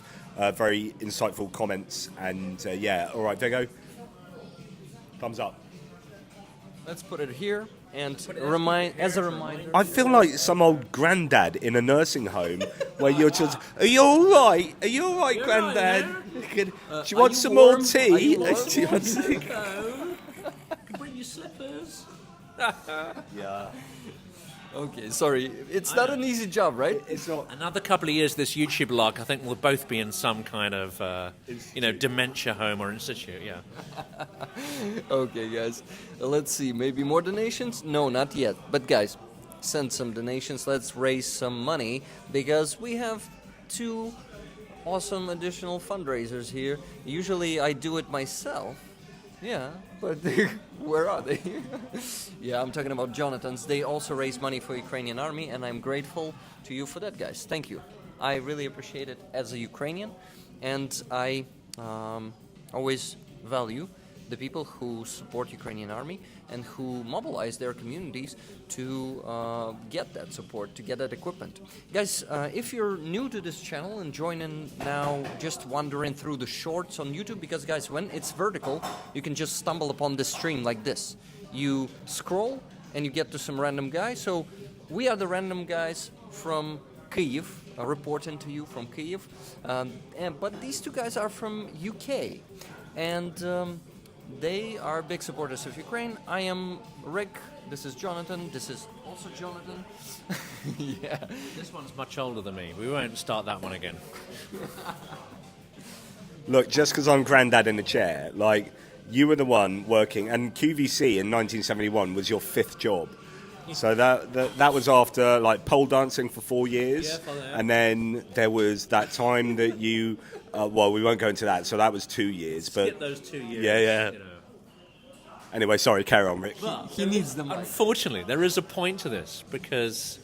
very insightful comments, and all right, Viggo, thumbs up. Let's put it here and as a reminder. I feel like some old granddad in a nursing home where you're just, are you all right? Are you all right, granddad? Do you want some more tea? Do you want some- Bring your slippers. Yeah. Okay, sorry. It's not an easy job, right? It's not. Another couple of years, this YouTube blog, I think we'll both be in some kind of, dementia home or institute. Yeah. Okay, guys. Let's see. Maybe more donations? No, not yet. But guys, send some donations. Let's raise some money because we have 2 awesome additional fundraisers here. Usually I do it myself. Yeah, but where are they? Yeah, I'm talking about Jonathan's. They also raise money for Ukrainian army, and I'm grateful to you for that, guys. Thank you. I really appreciate it as a Ukrainian, and I always value the people who support Ukrainian army and who mobilize their communities to get that support, to get that equipment. Guys, if you're new to this channel and joining now, just wandering through the shorts on YouTube, because guys, when it's vertical, you can just stumble upon this stream like this. You scroll and you get to some random guy. So we are the random guys from Kyiv, reporting to you from Kyiv. But these two guys are from UK, and they are big supporters of Ukraine. I am Rick. This is Jonathan. This is also Jonathan. Yeah. This one's much older than me. We won't start that one again. Look, just because I'm granddad in the chair, like, you were the one working, and QVC in 1971 was your 5th job. So that was after, like, pole dancing for 4 years, and then there was that time that you, well, we won't go into that, so that was 2 years. Skip those 2 years. Yeah. You know. Anyway, sorry, carry on, Rick. He needs them. Unfortunately, there is a point to this because,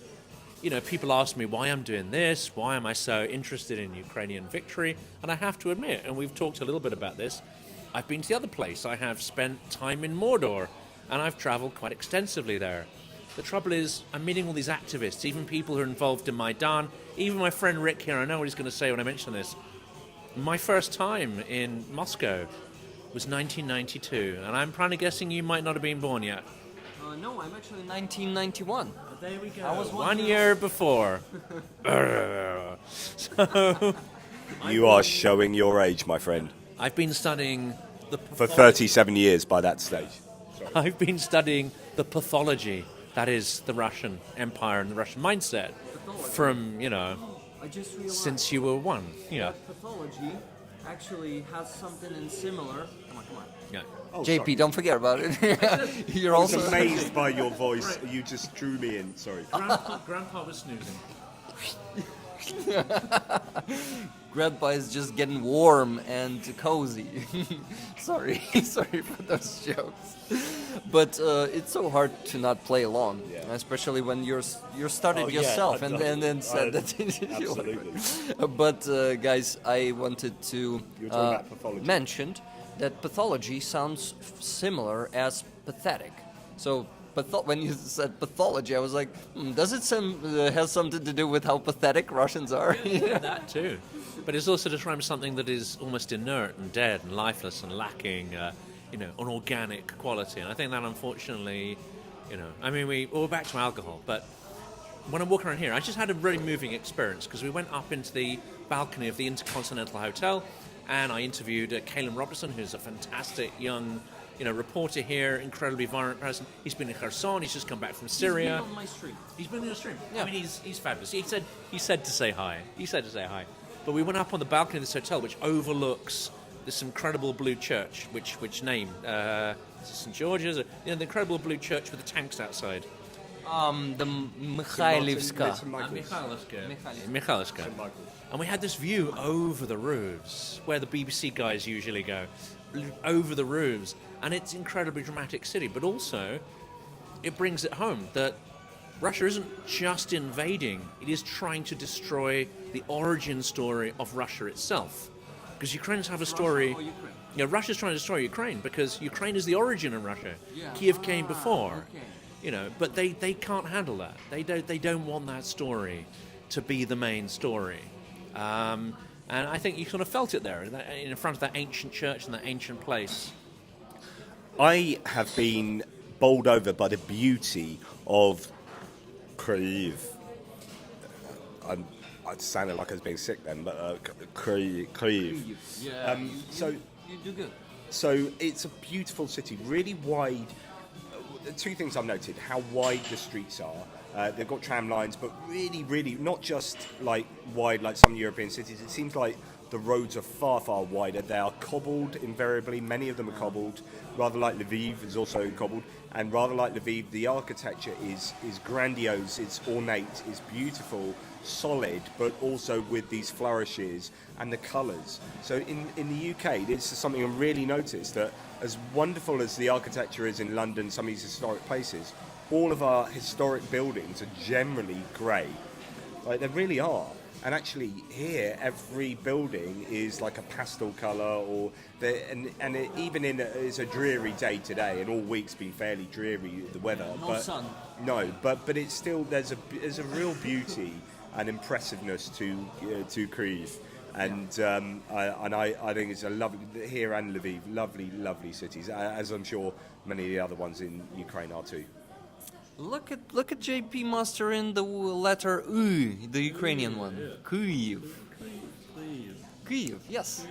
people ask me why I'm doing this, why am I so interested in Ukrainian victory, and I have to admit, and we've talked a little bit about this, I've been to the other place. I have spent time in Mordor, and I've traveled quite extensively there. The trouble is, I'm meeting all these activists, even people who are involved in Maidan, even my friend Rick here, I know what he's going to say when I mention this. My first time in Moscow was 1992, and I'm probably guessing you might not have been born yet. No, I'm actually 1991. There we go. I was 1 year before. So You are showing your age, my friend. I've been studying For 37 years by that stage. I've been studying the pathology that is the Russian Empire and the Russian mindset from, I just realized since you were one. Yeah. pathology actually has something in similar. Come on. Yeah. Oh, JP, sorry. don't forget about it. You're I was also amazed by your voice. You just drew me in. Sorry. Grandpa was snoozing. Grandpa is just getting warm and cozy. sorry for those jokes. But it's so hard to not play along, especially when you're started yourself and then said that. Absolutely. But guys, I wanted to You were talking about pathology. mentioned that pathology sounds similar as pathetic. So when you said pathology, I was like, does it has something to do with how pathetic Russians are? That too. But it's also describing something that is almost inert and dead and lifeless and lacking, an organic quality. And I think that unfortunately, we're back to alcohol. But when I'm walking around here, I just had a really moving experience because we went up into the balcony of the Intercontinental Hotel and I interviewed Caelan Robertson, who's a fantastic young reporter here, incredibly vibrant person. He's been in Kherson. He's just come back from Syria. He's been on my stream. He's been on your stream. Yeah. I mean, he's fabulous. He said to say hi. But we went up on the balcony of this hotel, which overlooks this incredible blue church. Which name? Is it St. George's? The incredible blue church with the tanks outside. The Mikhailivska. Mikhailivska. And we had this view over the roofs, where the BBC guys usually go, over the roofs. And it's an incredibly dramatic city, but also it brings it home that Russia isn't just invading, it is trying to destroy the origin story of Russia itself. Because Ukrainians have a story... Russia's trying to destroy Ukraine because Ukraine is the origin of Russia. Yeah. Kiev came before. Okay. But they can't handle that. They don't want that story to be the main story. And I think you sort of felt it there, in front of that ancient church and that ancient place. I have been bowled over by the beauty of Kyiv. I sounded like I was being sick then, but Kyiv. Yeah, you do good. So it's a beautiful city, really wide. Two things I've noted: how wide the streets are. They've got tram lines, but really, really not just like wide like some European cities. It seems like the roads are far, far wider. They are cobbled invariably. Many of them are cobbled. Rather like Lviv is also cobbled. And rather like Lviv, the architecture is grandiose, it's ornate, it's beautiful, solid, but also with these flourishes and the colours. So in the UK, this is something I really noticed, that as wonderful as the architecture is in London, some of these historic places, all of our historic buildings are generally grey. Like, they really are. And actually, here, every building is like a pastel colour, even it's a dreary day today, and all week's been fairly dreary, the weather. No sun. No, but it's still there's a real beauty and impressiveness to Kyiv, and I think it's a lovely here and Lviv, lovely cities, as I'm sure many of the other ones in Ukraine are too. Look at JP Master in the letter U, the Ukrainian one. Kyiv. Kyiv. Yes.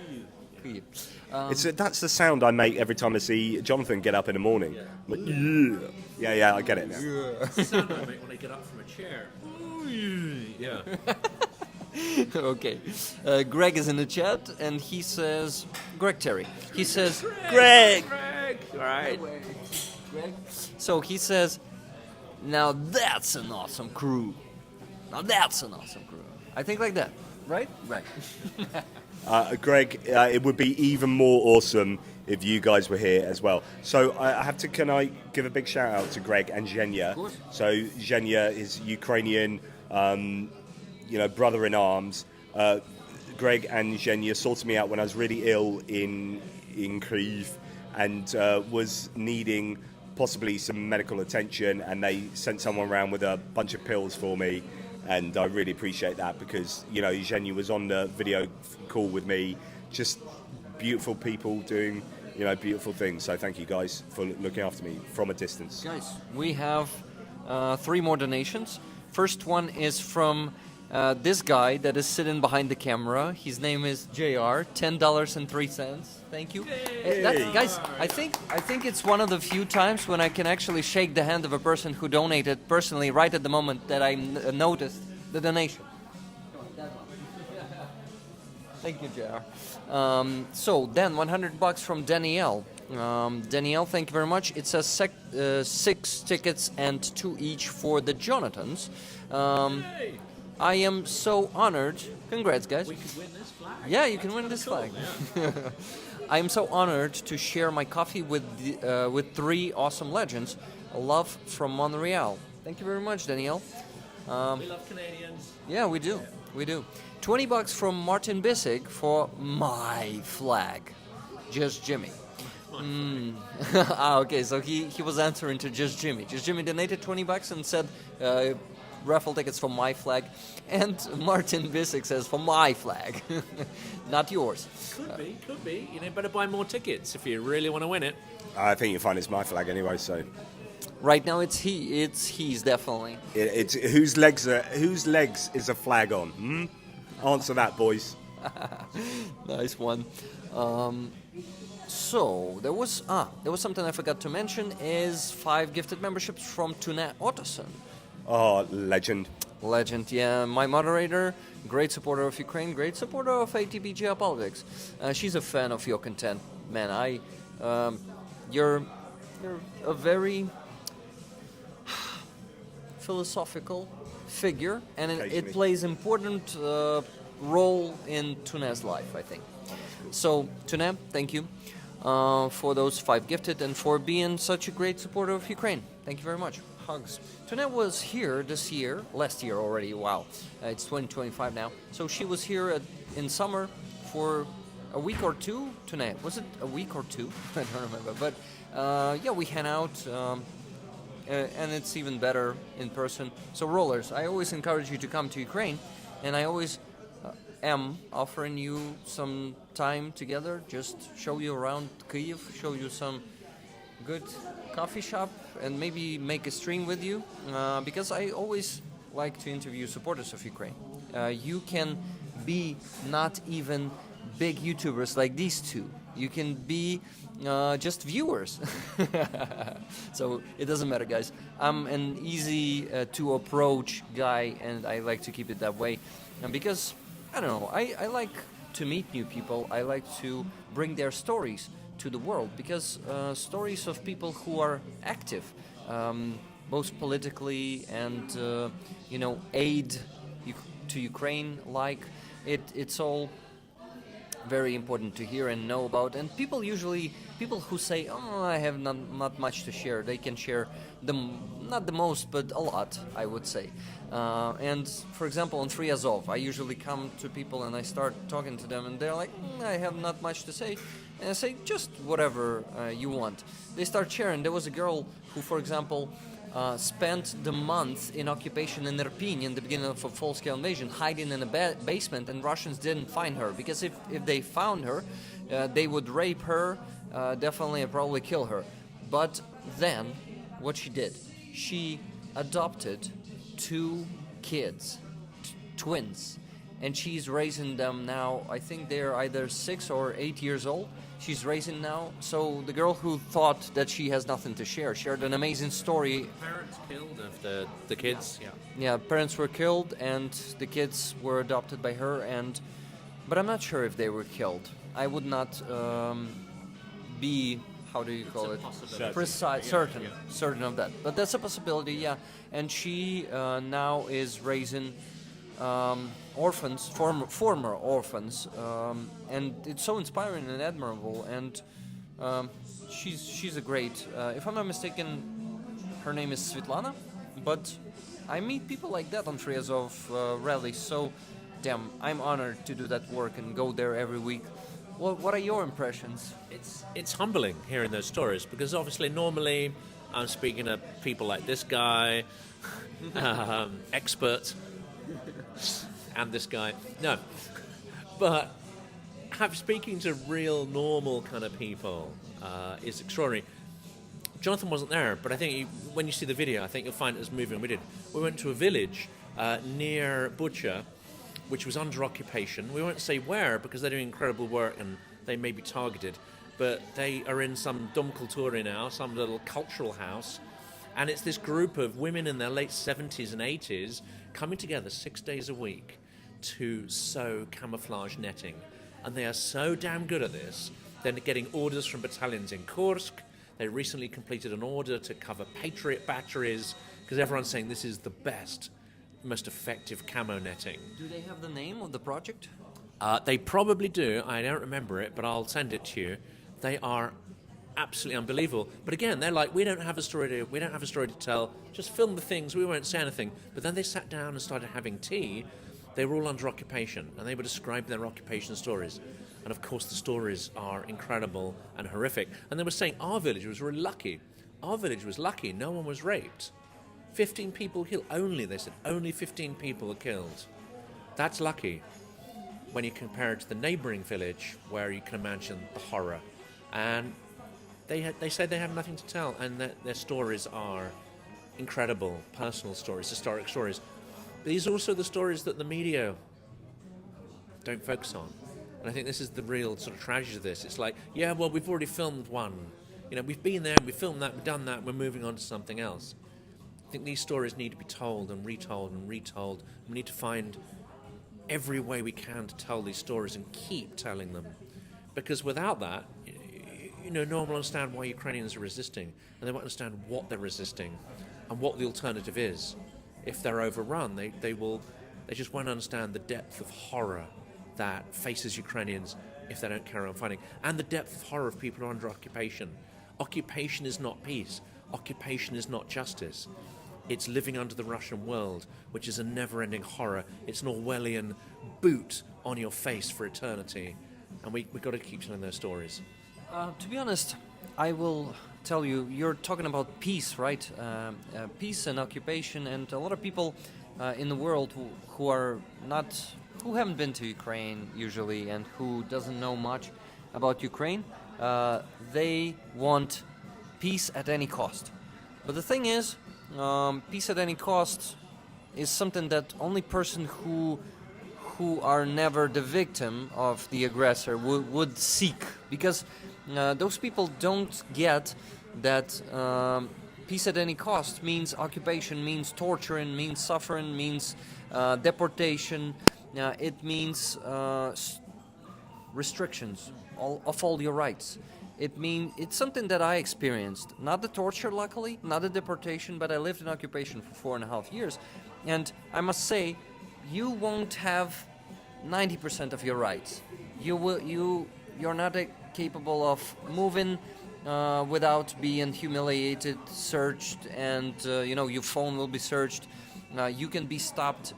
Kyiv. That's the sound I make every time I see Jonathan get up in the morning. Like, yeah, I get it now. The sound I make when I get up from a chair. Yeah. Okay. Greg is in the chat, and he says, Greg Terry. He says, Greg! All right. Greg. So he says, now that's an awesome crew. Now that's an awesome crew. I think like that, right? Right. Greg, it would be even more awesome if you guys were here as well. So can I give a big shout out to Greg and Zhenya? Of course. So Zhenya is Ukrainian, brother in arms. Greg and Zhenya sorted me out when I was really ill in Kyiv and was needing possibly some medical attention, and they sent someone around with a bunch of pills for me, and I really appreciate that because Zhenya was on the video call with me, just beautiful people doing beautiful things. So thank you guys for looking after me from a distance. Guys, we have 3 more donations. First one is from this guy that is sitting behind the camera. His name is JR, $10.03. Thank you. Guys, I think it's one of the few times when I can actually shake the hand of a person who donated personally right at the moment that I noticed the donation. Thank you, JR. So then $100 from Danielle. Danielle, thank you very much. It says 6 tickets and 2 each for the Jonathans. I am so honored. Congrats, guys. We could win this flag. Yeah, you can win this flag. Yeah. I am so honored to share my coffee with 3 awesome legends. Love from Montreal. Thank you very much, Danielle. We love Canadians. Yeah, we do. We do. $20 from Martin Bissig for my flag. Just Jimmy. Okay, so he was answering to Just Jimmy. Just Jimmy donated $20 and said raffle tickets for my flag. And Martin Bissig says for my flag, not yours. Could be. Better buy more tickets if you really want to win it. I think you'll find it's my flag anyway, so... Right now it's he's definitely. It's whose legs is a flag on? Answer that, boys. Nice one. So there was something I forgot to mention is 5 gifted memberships from Tuna Ottoson. Oh, legend. Legend, yeah. My moderator, great supporter of Ukraine, great supporter of ATB geopolitics. She's a fan of your content, man. You're a very philosophical figure, and it plays important role in Tuna's life, I think. So, Tuna, thank you for those 5 gifted and for being such a great supporter of Ukraine. Thank you very much. Hugs. Tuna was here last year already. Wow, it's 2025 now. So she was here in summer for a week or 2. Tuna, was it a week or 2? I don't remember. But yeah, we hang out. And it's even better in person. So rollers, I always encourage you to come to Ukraine, and I always am offering you some time together, just show you around Kyiv, show you some good coffee shop, and maybe make a stream with you, because I always like to interview supporters of Ukraine. You can be not even big YouTubers like these 2. You can be just viewers. So it doesn't matter, guys. I'm an easy to approach guy, and I like to keep it that way. And because, I don't know, I like to meet new people. I like to bring their stories to the world, because stories of people who are active, both politically and, aid to Ukraine, it's all very important to hear and know about. And people who say, oh, I have not much to share, they can share not the most, but a lot, I would say. And for example, on Free Azov, I usually come to people and I start talking to them, and they're like, I have not much to say. And I say, just whatever you want. They start sharing. There was a girl who, for example, spent the month in occupation in Irpin in the beginning of a full-scale invasion, hiding in a basement, and Russians didn't find her, because if they found her, they would rape her, definitely, and probably kill her. But then, what she did, she adopted 2 kids, twins, and she's raising them now. I think they're either 6 or 8 years old. She's raising now. So the girl who thought that she has nothing to share shared an amazing story. Parents killed of the kids. Yeah. Yeah, parents were killed and the kids were adopted by her. But I'm not sure if they were killed. I would not be, how do you call it? Precise, certain of that. But that's a possibility, yeah. And she now is raising orphans, former orphans, and it's so inspiring and admirable. And she's a great. If I'm not mistaken, her name is Svetlana. But I meet people like that on Treazov rallies. So, damn, I'm honored to do that work and go there every week. Well, what are your impressions? It's humbling hearing those stories, because obviously normally I'm speaking to people like this guy, experts, and this guy. No, but speaking to real normal kind of people is extraordinary. Jonathan wasn't there, but I think when you see the video, I think you'll find it as moving. We went to a village near Bucha, which was under occupation. We won't say where, because they're doing incredible work and they may be targeted, but they are in some Dom Kultury now, some little cultural house, and it's this group of women in their late 70s and 80s coming together 6 days a week to sew camouflage netting. And they are so damn good at this. They're getting orders from battalions in Kursk. They recently completed an order to cover Patriot batteries, because everyone's saying this is the best, most effective camo netting. Do they have the name of the project? They probably do. I don't remember it, but I'll send it to you. They are absolutely unbelievable. But again, they're like, we don't have a story to tell. Just film the things. We won't say anything. But then they sat down and started having tea. They were all under occupation, and they were describing their occupation stories. And of course, the stories are incredible and horrific. And they were saying our village was really lucky. Our village was lucky. No one was raped. 15 people killed. They said, only 15 people were killed. That's lucky when you compare it to the neighbouring village, where you can imagine the horror. And they said they have nothing to tell, and that their stories are incredible, personal stories, historic stories. But these are also the stories that the media don't focus on. And I think this is the real sort of tragedy of this. It's like, yeah, well, we've already filmed one. We've been there, we've filmed that, we've done that, we're moving on to something else. I think these stories need to be told and retold and retold. We need to find every way we can to tell these stories and keep telling them. Because without that, no one will understand why Ukrainians are resisting, and they won't understand what they're resisting and what the alternative is. If they're overrun, they just won't understand the depth of horror that faces Ukrainians if they don't carry on fighting, and the depth of horror of people who are under occupation. Occupation is not peace. Occupation is not justice. It's living under the Russian world, which is a never-ending horror. It's an Orwellian boot on your face for eternity. And we've got to keep telling those stories. To be honest, I will tell you, you're talking about peace, right? Peace and occupation, and a lot of people in the world who haven't been to Ukraine usually, and who doesn't know much about Ukraine, they want peace at any cost. But the thing is, peace at any cost is something that only person who are never the victim of the aggressor would seek, because those people don't get that peace at any cost means occupation, means torturing, means suffering, means deportation. It means restrictions of all your rights. It's something that I experienced. Not the torture, luckily, not the deportation, but I lived in occupation for 4.5 years. And I must say, you won't have 90% of your rights. You're not capable of moving without being humiliated, searched, and your phone will be searched. You can be stopped.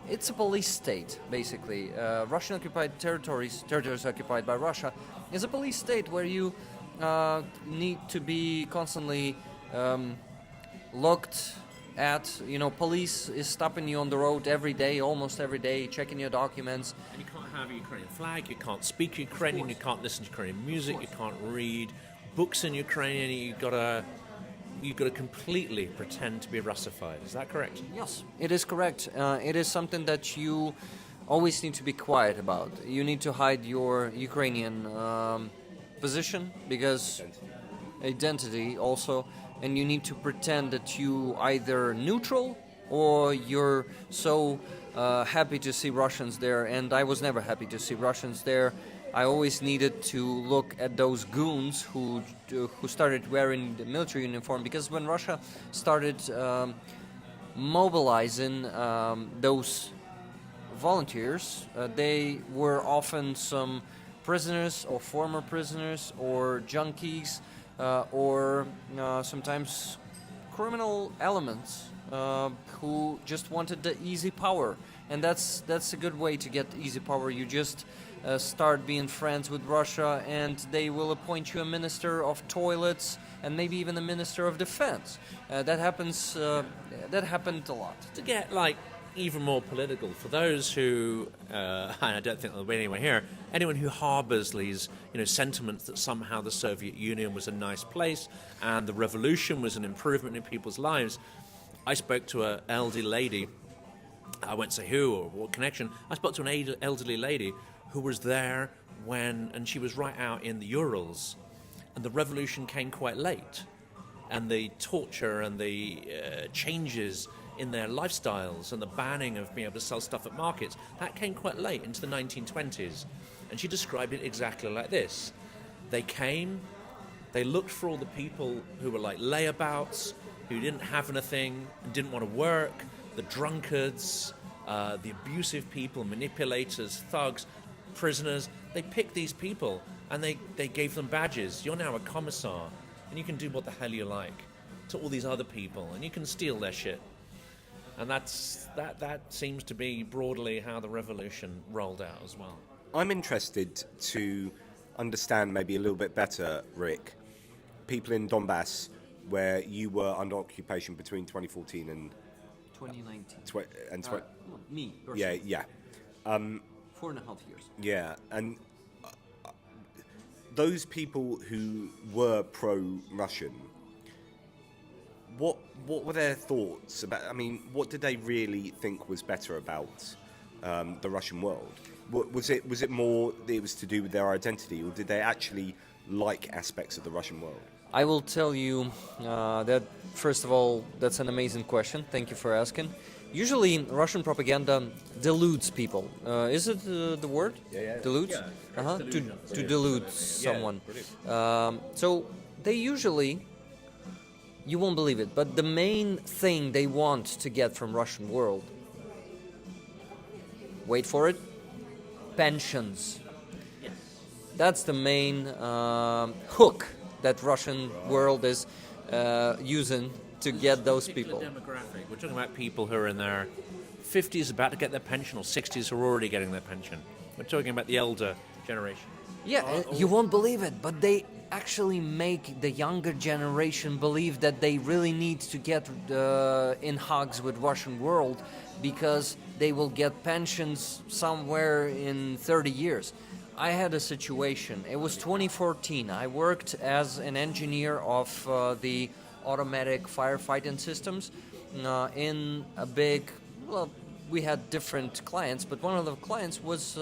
It's a police state, basically. Russian-occupied territories occupied by Russia, is a police state where you need to be constantly looked at. Police is stopping you on the road every day, almost every day, checking your documents. And you can't have a Ukrainian flag, you can't speak Ukrainian, you can't listen to Ukrainian music, you can't read books in Ukrainian, you've got to you've got to completely pretend to be Russified. Is that correct? Yes, it is correct. It is something that you always need to be quiet about. You need to hide your Ukrainian position, because identity also, and you need to pretend that you either neutral or you're so happy to see Russians there. And I was never happy to see Russians there. I always needed to look at those goons who started wearing the military uniform, because when Russia started mobilizing those volunteers, they were often some prisoners or former prisoners or junkies or sometimes criminal elements who just wanted the easy power. And that's a good way to get easy power. You just start being friends with Russia, and they will appoint you a minister of toilets and maybe even a minister of defense. That happens. That happened a lot. To get like even more political, for those who, and I don't think there'll be anyone here, anyone who harbours these, sentiments that somehow the Soviet Union was a nice place and the revolution was an improvement in people's lives. I spoke to an elderly lady. I won't say who or what connection. I spoke to an elderly lady who was there and she was right out in the Urals, and the revolution came quite late, and the torture and the changes in their lifestyles and the banning of being able to sell stuff at markets, that came quite late into the 1920s. And she described it exactly like this. They came, they looked for all the people who were like layabouts, who didn't have anything and didn't want to work, the drunkards, the abusive people, manipulators, thugs, prisoners. They picked these people and they gave them badges. You're now a commissar, and you can do what the hell you like to all these other people, and you can steal their shit. And that seems to be broadly how the revolution rolled out as well. I'm interested to understand maybe a little bit better, Rick, people in Donbass where you were under occupation between 2014 and 2019. Me, personally. Yeah. 4.5 years. Yeah, and those people who were pro-Russian, what were their thoughts about? I mean, what did they really think was better about the Russian world? Was it more that it was to do with their identity, or did they actually like aspects of the Russian world? I will tell you that, first of all, that's an amazing question. Thank you for asking. Usually, Russian propaganda deludes people. Is it the word? Yeah. Deludes? Yeah, to delude someone. So they usually, you won't believe it, but the main thing they want to get from Russian world, wait for it, pensions. Yes. That's the main hook that Russian world is using to get those people. Demographic. We're talking about people who are in their 50s about to get their pension, or 60s who are already getting their pension. We're talking about the elder generation. Yeah, you won't believe it, but they actually make the younger generation believe that they really need to get in hugs with Russian world, because they will get pensions somewhere in 30 years. I had a situation. It was 2014. I worked as an engineer of the automatic firefighting systems in a big, well, we had different clients, but one of the clients was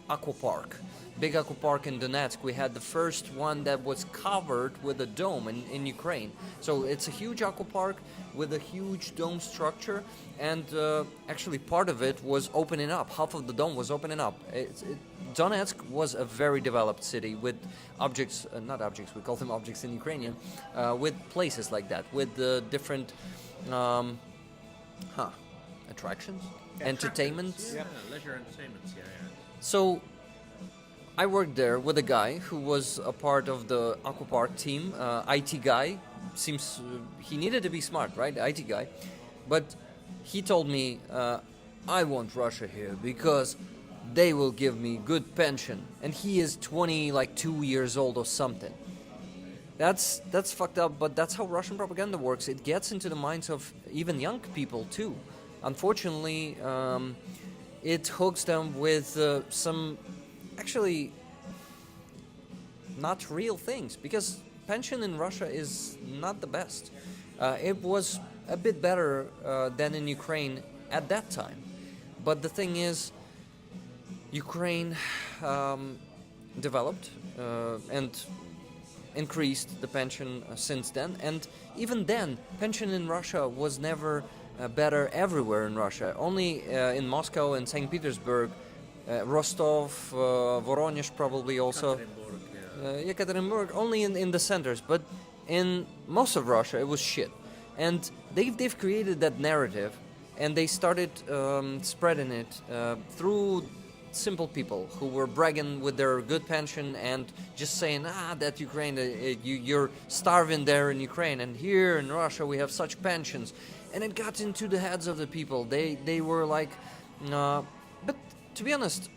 Aqua Park. Big Aqua Park in Donetsk. We had the first one that was covered with a dome in Ukraine. So it's a huge Aqua Park with a huge dome structure, and actually part of it was opening up. Half of the dome was opening up. Donetsk was a very developed city with objects, not objects, we call them objects in Ukrainian, with places like that, with different attractions, entertainments. Yeah, leisure entertainments, yeah. So I worked there with a guy who was a part of the Aqua Park team, IT guy. Seems he needed to be smart, right? IT guy. But he told me, I want Russia here because they will give me good pension. And he is 22 years old or something. That's fucked up, but that's how Russian propaganda works. It gets into the minds of even young people too. Unfortunately, it hooks them with some actually not real things, because pension in Russia is not the best. It was a bit better than in Ukraine at that time. But the thing is, Ukraine developed and increased the pension since then. And even then, pension in Russia was never better everywhere in Russia. Only in Moscow and St. Petersburg, Rostov, Voronezh probably also. Yekaterinburg, only in the centers. But in most of Russia, it was shit. And they've created that narrative, and they started spreading it through simple people who were bragging with their good pension and just saying, that Ukraine, you're starving there in Ukraine, and here in Russia we have such pensions. And it got into the heads of the people. They were like, but to be honest,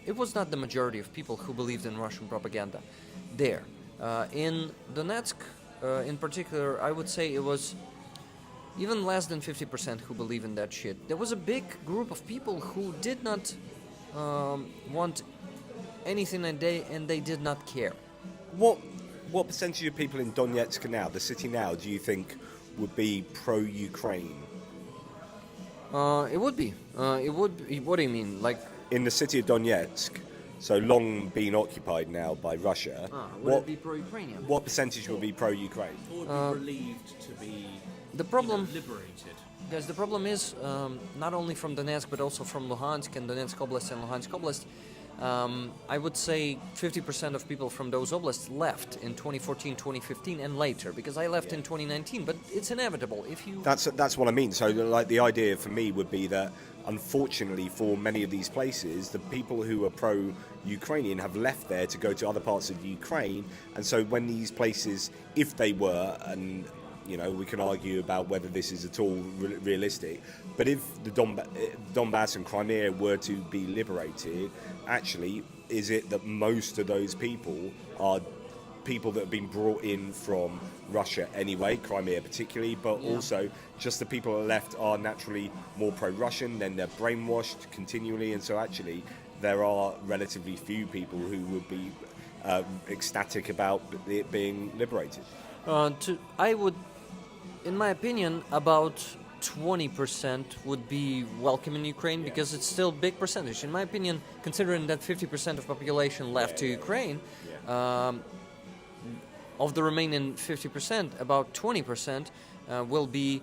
it was not the majority of people who believed in Russian propaganda there. In Donetsk, in particular, I would say it was even less than 50% who believe in that shit. There was a big group of people who did not want anything, and they did not care. What percentage of people in Donetsk now, the city now, do you think would be pro-Ukraine? It would be. It would. What do you mean? Like in the city of Donetsk, so long being occupied now by Russia. Would it be pro-Ukrainian? What percentage would be pro-Ukraine? Or would be relieved to be the problem, liberated? Guys, the problem is not only from Donetsk but also from Luhansk and Donetsk Oblast and Luhansk Oblast. I would say 50% of people from those oblasts left in 2014, 2015, and later. Because I left in 2019, but it's inevitable. If you that's what I mean. So, like, the idea for me would be that, unfortunately, for many of these places, the people who are pro-Ukrainian have left there to go to other parts of Ukraine, and so when these places, if they were, and we can argue about whether this is at all realistic, but if the Donbass and Crimea were to be liberated, actually, is it that most of those people are people that have been brought in from Russia anyway, Crimea particularly, but also just the people that are left are naturally more pro-Russian, then they're brainwashed continually, and so actually there are relatively few people who would be ecstatic about it being liberated? I would, in my opinion, about 20% would be welcome in Ukraine, because it's still a big percentage. In my opinion, considering that 50% of population left to Ukraine, of the remaining 50%, about 20% will be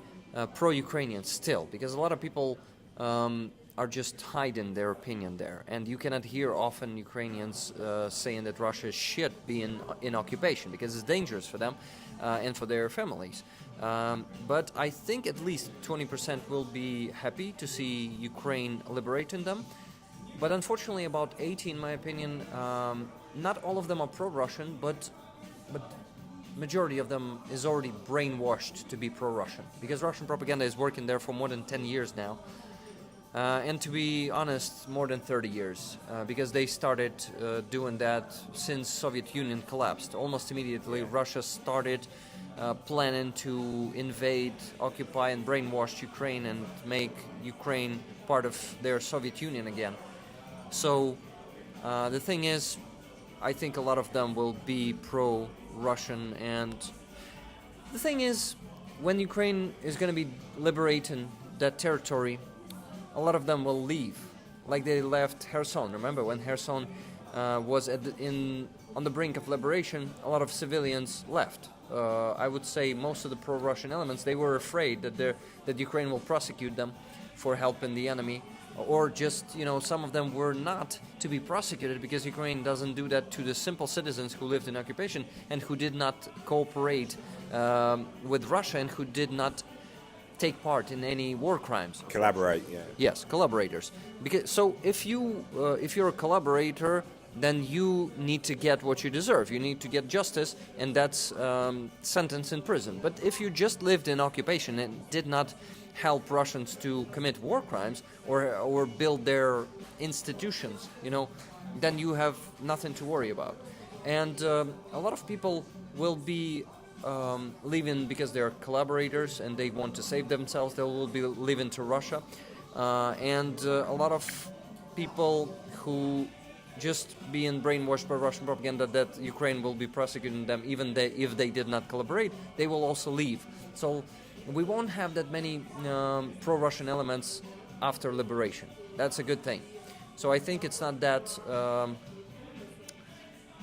pro-Ukrainian still, because a lot of people are just hiding their opinion there. And you cannot hear often Ukrainians saying that Russia should be in occupation, because it's dangerous for them and for their families. But I think at least 20% will be happy to see Ukraine liberating them. But unfortunately, about 80, in my opinion, not all of them are pro-Russian, but majority of them is already brainwashed to be pro-Russian, because Russian propaganda is working there for more than 10 years now. And to be honest, more than 30 years, because they started doing that since Soviet Union collapsed. Almost immediately, Russia started planning to invade, occupy, and brainwash Ukraine and make Ukraine part of their Soviet Union again. So the thing is, I think a lot of them will be pro-Russian, and the thing is, when Ukraine is going to be liberating that territory, a lot of them will leave, like they left Kherson. Remember when Kherson was on the brink of liberation? A lot of civilians left. I would say most of the pro-Russian elements, they were afraid that Ukraine will prosecute them for helping the enemy, or just, some of them were not to be prosecuted because Ukraine doesn't do that to the simple citizens who lived in occupation and who did not cooperate with Russia and who did not take part in any war crimes. Collaborate, yeah. Yes, collaborators. So if you're a collaborator, then you need to get what you deserve. You need to get justice, and that's sentence in prison. But if you just lived in occupation and did not help Russians to commit war crimes or build their institutions, then you have nothing to worry about. And a lot of people will be leaving because they're collaborators and they want to save themselves. They will be leaving to Russia. And a lot of people who just being brainwashed by Russian propaganda that Ukraine will be prosecuting them even if they did not collaborate, they will also leave. So we won't have that many pro-Russian elements after liberation. That's a good thing. So I think it's not that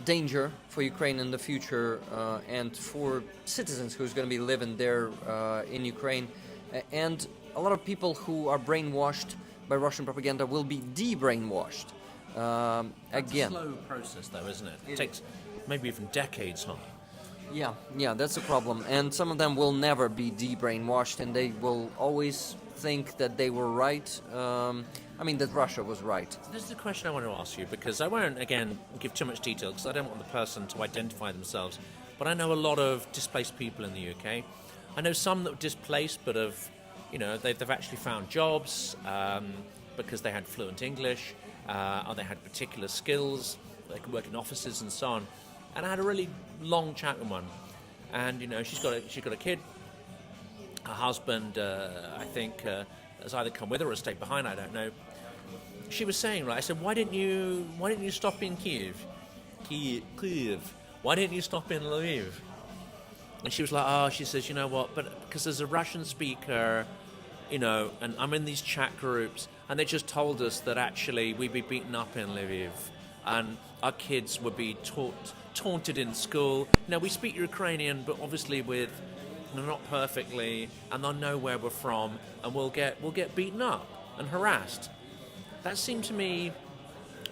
danger for Ukraine in the future and for citizens who's going to be living there in Ukraine. And a lot of people who are brainwashed by Russian propaganda will be de-brainwashed. That's Again. a slow process, though, isn't it? It takes maybe even decades long. Yeah, that's a problem. And some of them will never be de-brainwashed, and they will always think that they were right. That Russia was right. This is the question I want to ask you, because I won't, again, give too much detail, because I don't want the person to identify themselves. But I know a lot of displaced people in the UK. I know some that were displaced, but they've actually found jobs because they had fluent English, or they had particular skills. They could work in offices and so on. And I had a really long chat with one, and she's got a kid. Her husband, I think, has either come with her or stayed behind. I don't know. She was saying, right? I said, why didn't you stop in Kiev? Why didn't you stop in Lviv? And she was like, she says, you know what? But because there's a Russian speaker, and I'm in these chat groups, and they just told us that actually we'd be beaten up in Lviv, and our kids would be taunted in school. We speak Ukrainian, but obviously not perfectly, and they'll know where we're from, and we'll get beaten up and harassed. That seemed to me,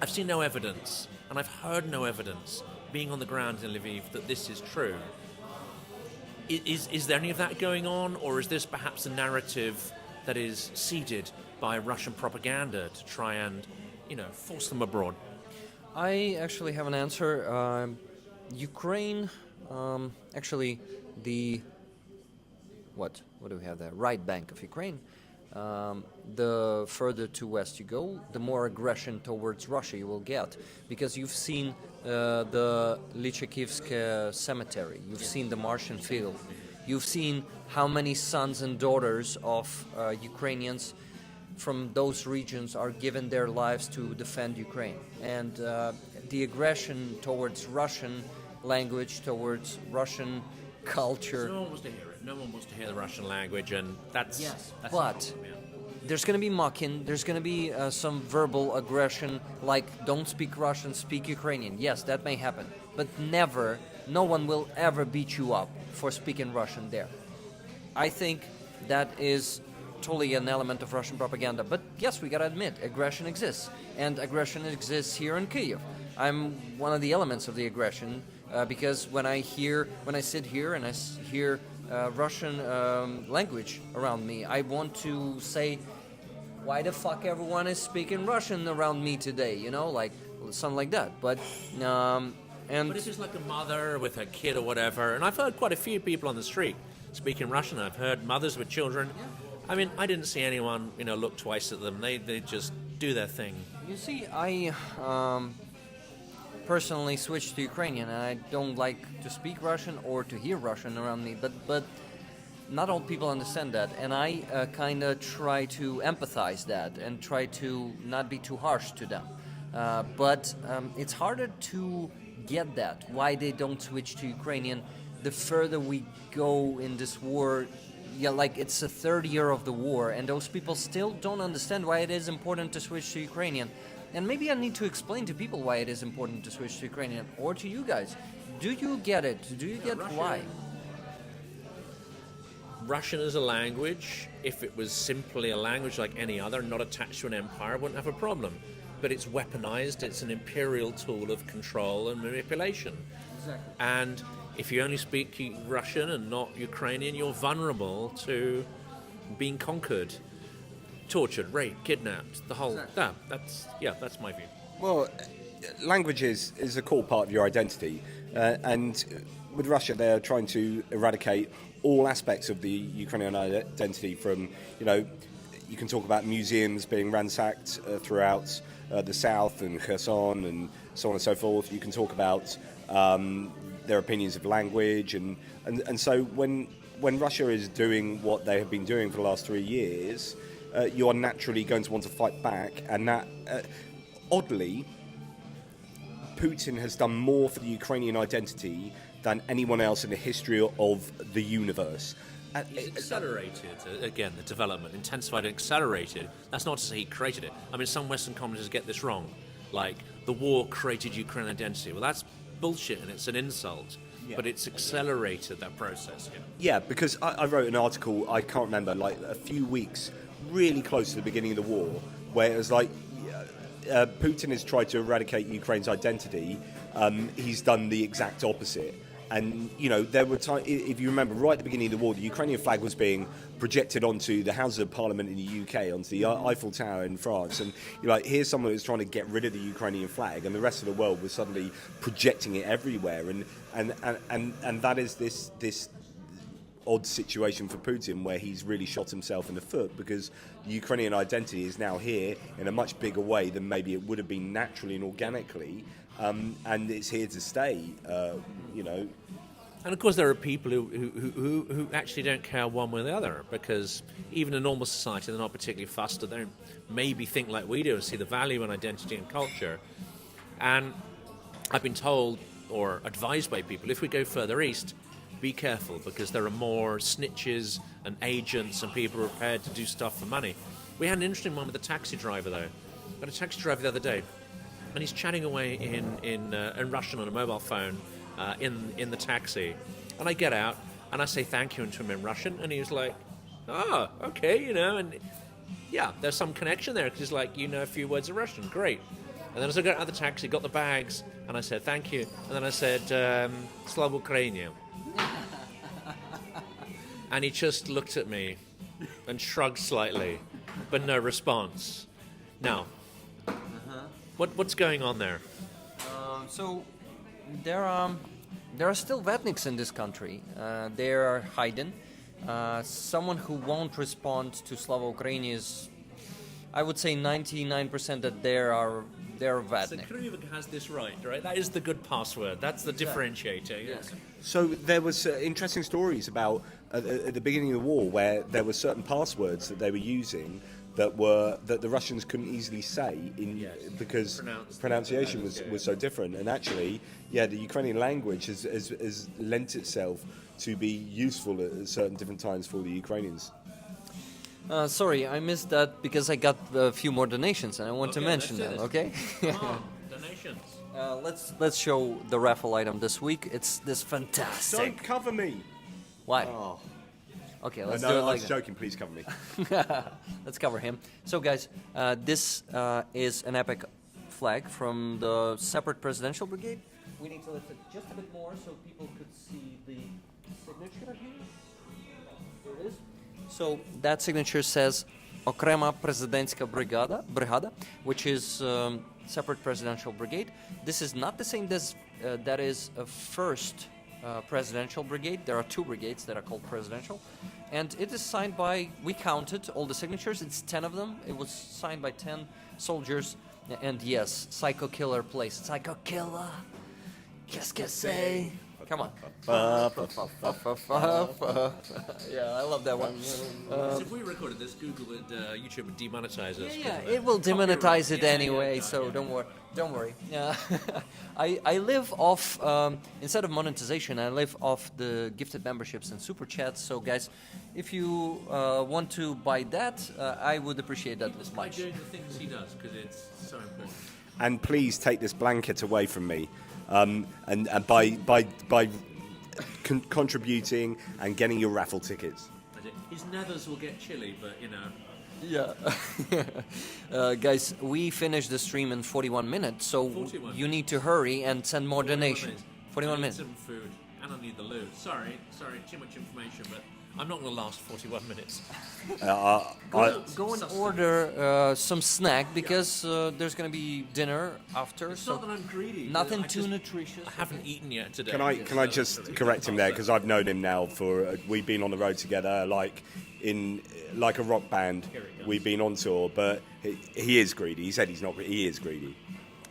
I've seen no evidence, and I've heard no evidence, being on the ground in Lviv, that this is true. Is there any of that going on, or is this perhaps a narrative that is seeded by Russian propaganda to try and, force them abroad? I actually have an answer. Ukraine, actually, what do we have there? Right bank of Ukraine. The further to west you go, the more aggression towards Russia you will get, because you've seen the Lychakivsk cemetery, you've seen the Martian field, you've seen how many sons and daughters of Ukrainians from those regions are giving their lives to defend Ukraine. And the aggression towards Russian language, towards Russian culture. No one wants to hear it. No one wants to hear the Russian language, and that's but the problem, yeah. There's going to be mocking, there's going to be some verbal aggression, like don't speak Russian, speak Ukrainian. Yes, that may happen, but no one will ever beat you up for speaking Russian there. I think that is totally an element of Russian propaganda. But yes, we got to admit, aggression exists, and aggression exists here in Kyiv. I'm one of the elements of the aggression, because when I sit here and I hear Russian language around me, I want to say, why the fuck everyone is speaking Russian around me today? Like something like that. But But if it's like a mother with her kid or whatever, and I've heard quite a few people on the street speaking Russian. I've heard mothers with children. I mean, I didn't see anyone, look twice at them. They just do their thing. You see, I personally switched to Ukrainian, and I don't like to speak Russian or to hear Russian around me, but not all people understand that, and I kind of try to empathize that and try to not be too harsh to them. But it's harder to get that, why they don't switch to Ukrainian. The further we go in this war, like it's the third year of the war, and those people still don't understand why it is important to switch to Ukrainian. And maybe I need to explain to people why it is important to switch to Ukrainian, or to you guys. Do you get it? Do you get why? Russian as a language, if it was simply a language like any other, not attached to an empire, wouldn't have a problem. But it's weaponized, it's an imperial tool of control and manipulation. Exactly. And if you only speak Russian and not Ukrainian, you're vulnerable to being conquered, tortured, raped, kidnapped, the whole... Exactly. That's my view. Well, language is a core part of your identity, and with Russia, they're trying to eradicate all aspects of the Ukrainian identity. From, you can talk about museums being ransacked throughout the south and Kherson and so on and so forth. You can talk about their opinions of language, and so when Russia is doing what they have been doing for the last 3 years, you are naturally going to want to fight back, and that oddly, Putin has done more for the Ukrainian identity than anyone else in the history of the universe. He's accelerated, again, the development, intensified and accelerated. That's not to say he created it. I mean, some Western commentators get this wrong. Like, the war created Ukrainian identity. Well, that's bullshit and it's an insult. Yeah. But it's accelerated that process. Yeah, because I wrote an article, I can't remember, like a few weeks, really close to the beginning of the war, where it was like, Putin has tried to eradicate Ukraine's identity. He's done the exact opposite. And, you know, there were times, if you remember, right at the beginning of the war, the Ukrainian flag was being projected onto the Houses of Parliament in the UK, onto the Eiffel Tower in France. And, you're like, here's someone who's trying to get rid of the Ukrainian flag, and the rest of the world was suddenly projecting it everywhere. And that is this odd situation for Putin, where he's really shot himself in the foot, because the Ukrainian identity is now here in a much bigger way than maybe it would have been naturally and organically. And it's here to stay, you know. And of course, there are people who actually don't care one way or the other, because even in a normal society, they're not particularly fussed, or don't maybe think like we do and see the value in identity and culture. And I've been told or advised by people, if we go further east, be careful, because there are more snitches and agents and people prepared to do stuff for money. We had an interesting one with a taxi driver, though. I had a taxi driver the other day, and he's chatting away in Russian on a mobile phone in the taxi. And I get out, and I say thank you to him in Russian, and he was like, oh, okay, you know, and yeah, there's some connection there, because he's like, you know a few words of Russian, great. And then as I got out of the taxi, got the bags, and I said thank you, and then I said, Slava Ukrainian. And he just looked at me and shrugged slightly, but no response. Now, what's going on there? So there are still Vetniks in this country. They are hiding. Someone who won't respond to Slava Ukraini is, I would say, 99% that they're Vetnik. So Kryvik has this right? That is the good password. That's the differentiator. Yes. So there was interesting stories about at the beginning of the war, where there were certain passwords that they were using that the Russians couldn't easily say because pronunciation was so different. And actually, the Ukrainian language has lent itself to be useful at certain different times for the Ukrainians. Sorry, I missed that because I got a few more donations, and I want to mention them. Okay. Donations. Let's show the raffle item this week. It's this fantastic. Don't cover me. Why? Oh. Okay, let's do it like I was joking. Please cover me. Let's cover him. So, guys, this is an epic flag from the separate presidential brigade. We need to lift it just a bit more so people could see the signature here. Here it is. So that signature says Okrema Prezidentska Brigada, which is separate presidential brigade. This is not the same as that is a first presidential brigade. There are two brigades that are called presidential, and it is signed by, we counted all the signatures, it's 10 of them. It was signed by 10 soldiers, and yes, Psycho Killer plays Psycho Killer. Qu'est-ce que c'est? Come on. Yeah, I love that one. If we recorded this, Google would, YouTube would demonetize us. Yeah, it will demonetize it anyway, so don't worry. I live off, instead of monetization, I live off the gifted memberships and super chats. So guys, if you want to buy that, I would appreciate that as much. Doing the things he does, because it's so important. And please take this blanket away from me. And by contributing and getting your raffle tickets. His nethers will get chilly, but you know. Yeah. Guys, we finished the stream in 41 minutes, so 41. You need to hurry and send more donations. 41 minutes. I need some food, and I need the loot. Sorry, too much information, but I'm not going to last 41 minutes. Go and order some snack, because there's going to be dinner after. It's not that I'm greedy. Nothing too nutritious. I haven't eaten yet today. Can I just correct him there, because I've known him now for we've been on the road together, like a rock band. We've been on tour, but he is greedy. He said he's not. He is greedy.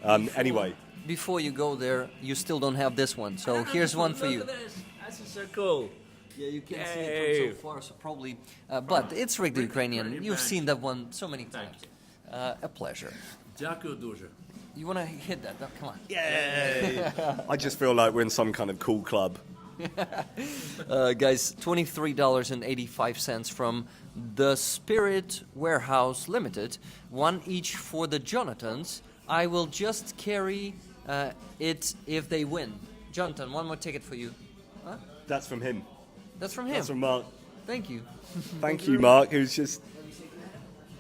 Anyway. Before you go there, you still don't have this one, so here's one for you. Look at this. This is so cool. Yeah, you can't see it from so far, so probably. But it's rigged Ukrainian. You've seen that one so many times. A pleasure. Дякую дуже. You wanna hit that? Oh, come on. Yay! I just feel like we're in some kind of cool club. Guys, $23.85 from the Spirit Warehouse Limited. One each for the Jonathans. I will just carry it if they win. Jonathan, one more ticket for you. Huh? That's from him. That's from him. That's from Mark. Thank you. Thank you, Mark, who's just...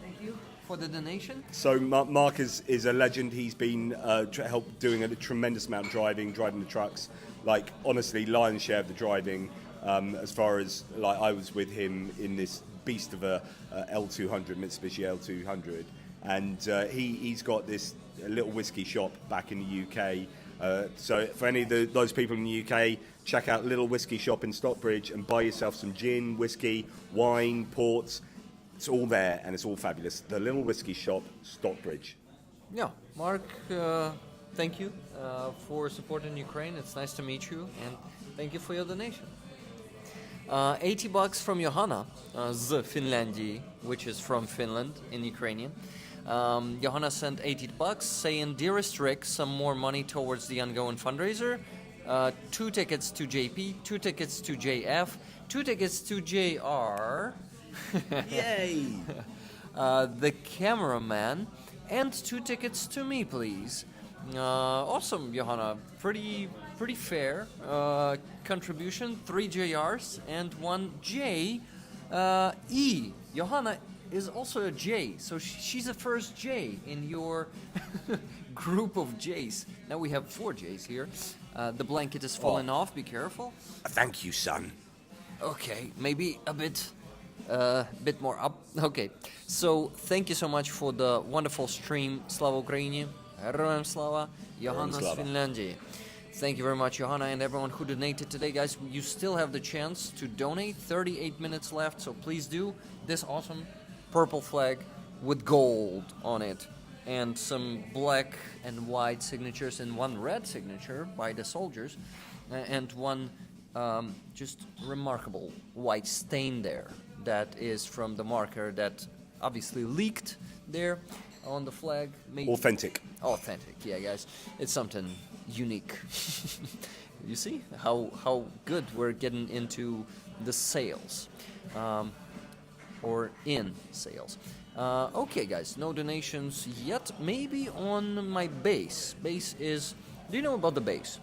Thank you for the donation. So Mark is a legend. He's been helped doing a tremendous amount of driving the trucks. Like, honestly, lion's share of the driving, as far as, like, I was with him in this beast of a L200, Mitsubishi L200. And he's got this little whiskey shop back in the UK. So for any of those people in the UK, check out Little Whiskey Shop in Stockbridge and buy yourself some gin, whiskey, wine, ports. It's all there and it's all fabulous. The Little Whiskey Shop, Stockbridge. Yeah, Mark, thank you for supporting Ukraine. It's nice to meet you, and thank you for your donation. $80 from Johanna, z Finlandii, which is from Finland in Ukrainian. Johanna sent $80 saying, "Dearest Rick, some more money towards the ongoing fundraiser. 2 tickets to JP, 2 tickets to JF, 2 tickets to JR." Yay! The cameraman, and 2 tickets to me, please. Awesome, Johanna. Pretty fair contribution. 3 JRs and 1 J. E. Johanna is also a J, so she's the first J in your group of Js. Now we have 4 Js here. The blanket is falling off. Be careful. Thank you, son. Okay, maybe a bit more up. Okay, so thank you so much for the wonderful stream. Slava Ukraini, Heroям Slava, Johanna z Finlandii. Thank you very much, Johanna, and everyone who donated today, guys. You still have the chance to donate. 38 minutes left, so please do. This awesome purple flag with gold on it, and some black and white signatures, and 1 red signature by the soldiers, and 1 just remarkable white stain there. That is from the marker that obviously leaked there on the flag. Authentic, yeah, guys. It's something unique. You see how good we're getting into the sales, or in sales. Okay, guys, no donations yet. Maybe on my base. Base is... Do you know about the base?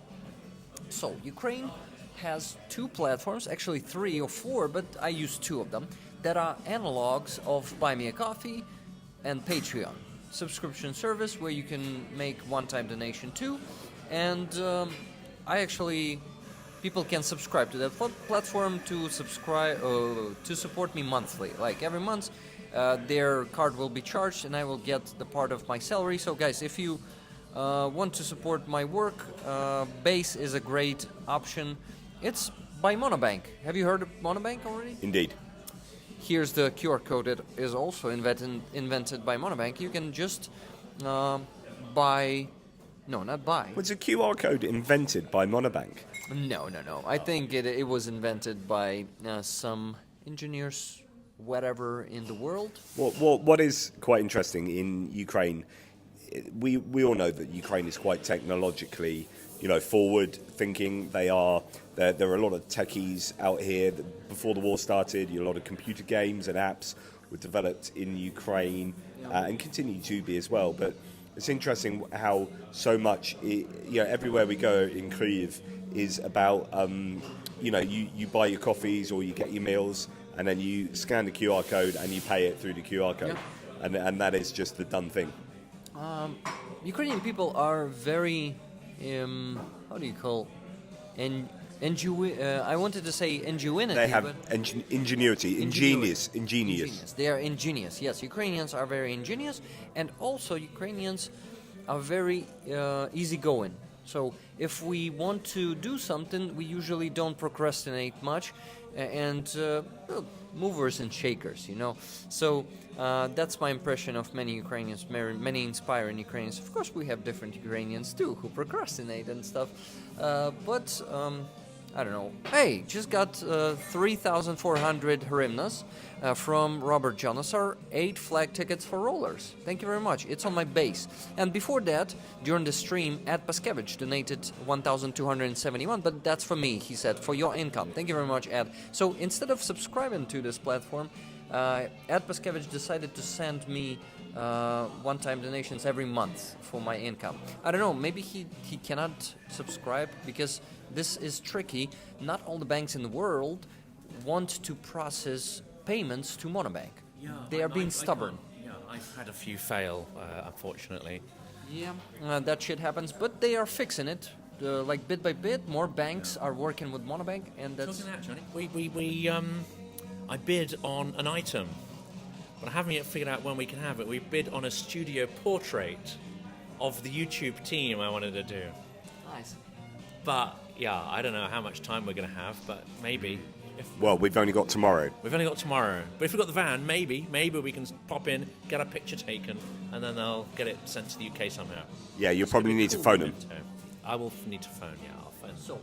So, Ukraine has 2 platforms, actually 3 or 4, but I use 2 of them, that are analogs of Buy Me a Coffee and Patreon. Subscription service where you can make one-time donation to, and people can subscribe to that platform to support me monthly. Like every month, their card will be charged, and I will get the part of my salary. So, guys, if you want to support my work, Base is a great option. It's by Monobank. Have you heard of Monobank already? indeed. Here's the QR code. It is also invented by Monobank. You can just buy... No, not buy. Was a QR code invented by Monobank? No. I think it was invented by some engineers, whatever, in the world. What is quite interesting in Ukraine, we all know that Ukraine is quite technologically, forward thinking. There are a lot of techies out here. Before the war started, a lot of computer games and apps were developed in Ukraine, and continue to be as well. But it's interesting how so much, everywhere we go in Kyiv is about, you buy your coffees or you get your meals, and then you scan the QR code and you pay it through the QR code, and that is just the done thing. Ukrainian people are very, how do you call, I wanted to say ingenuity. They have ingenuity, ingenious. They are ingenious. Yes, Ukrainians are very ingenious, and also Ukrainians are very easygoing. So if we want to do something, we usually don't procrastinate much, and movers and shakers, So that's my impression of many Ukrainians, many inspiring Ukrainians. Of course, we have different Ukrainians too who procrastinate and stuff, but I don't know. Hey, just got 3,400 hryvnias from Robert Jonasar, 8 flag tickets for rollers. Thank you very much. It's on my base. And before that, during the stream, Ed Paskevich donated 1,271, but that's for me, he said, for your income. Thank you very much, Ed. So instead of subscribing to this platform, Ed Paskevich decided to send me one-time donations every month for my income. I don't know, maybe he cannot subscribe because this is tricky. Not all the banks in the world want to process payments to Monobank. Yeah, They are being stubborn. I've had a few fail, unfortunately. Yeah, that shit happens, but they are fixing it. Like bit by bit, more banks are working with Monobank, and that's... Talking of that, Johnny, I bid on an item, but I haven't yet figured out when we can have it. We bid on a studio portrait of the YouTube team I wanted to do. Nice. But, yeah, I don't know how much time we're going to have, but maybe. Well, we've only got tomorrow. We've only got tomorrow. But if we've got the van, maybe we can pop in, get a picture taken, and then they'll get it sent to the UK somehow. Yeah, you'll probably need to phone them. I will need to phone, yeah, I'll phone. So,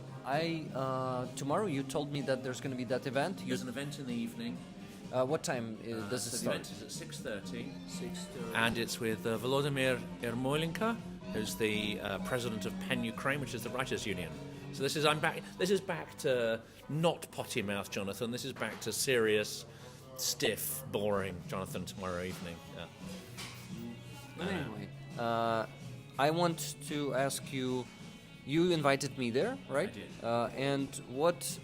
tomorrow you told me that there's going to be that event. There's an event in the evening. What time does it The start? event is at 6:30. 6:30. And it's with Volodymyr Ermolenko, who's the president of PEN Ukraine, which is the writers' union. So this is back to not potty mouth Jonathan. This is back to serious, stiff, boring Jonathan tomorrow evening. Yeah. Anyway, I want to ask you. You invited me there, right? I did. And what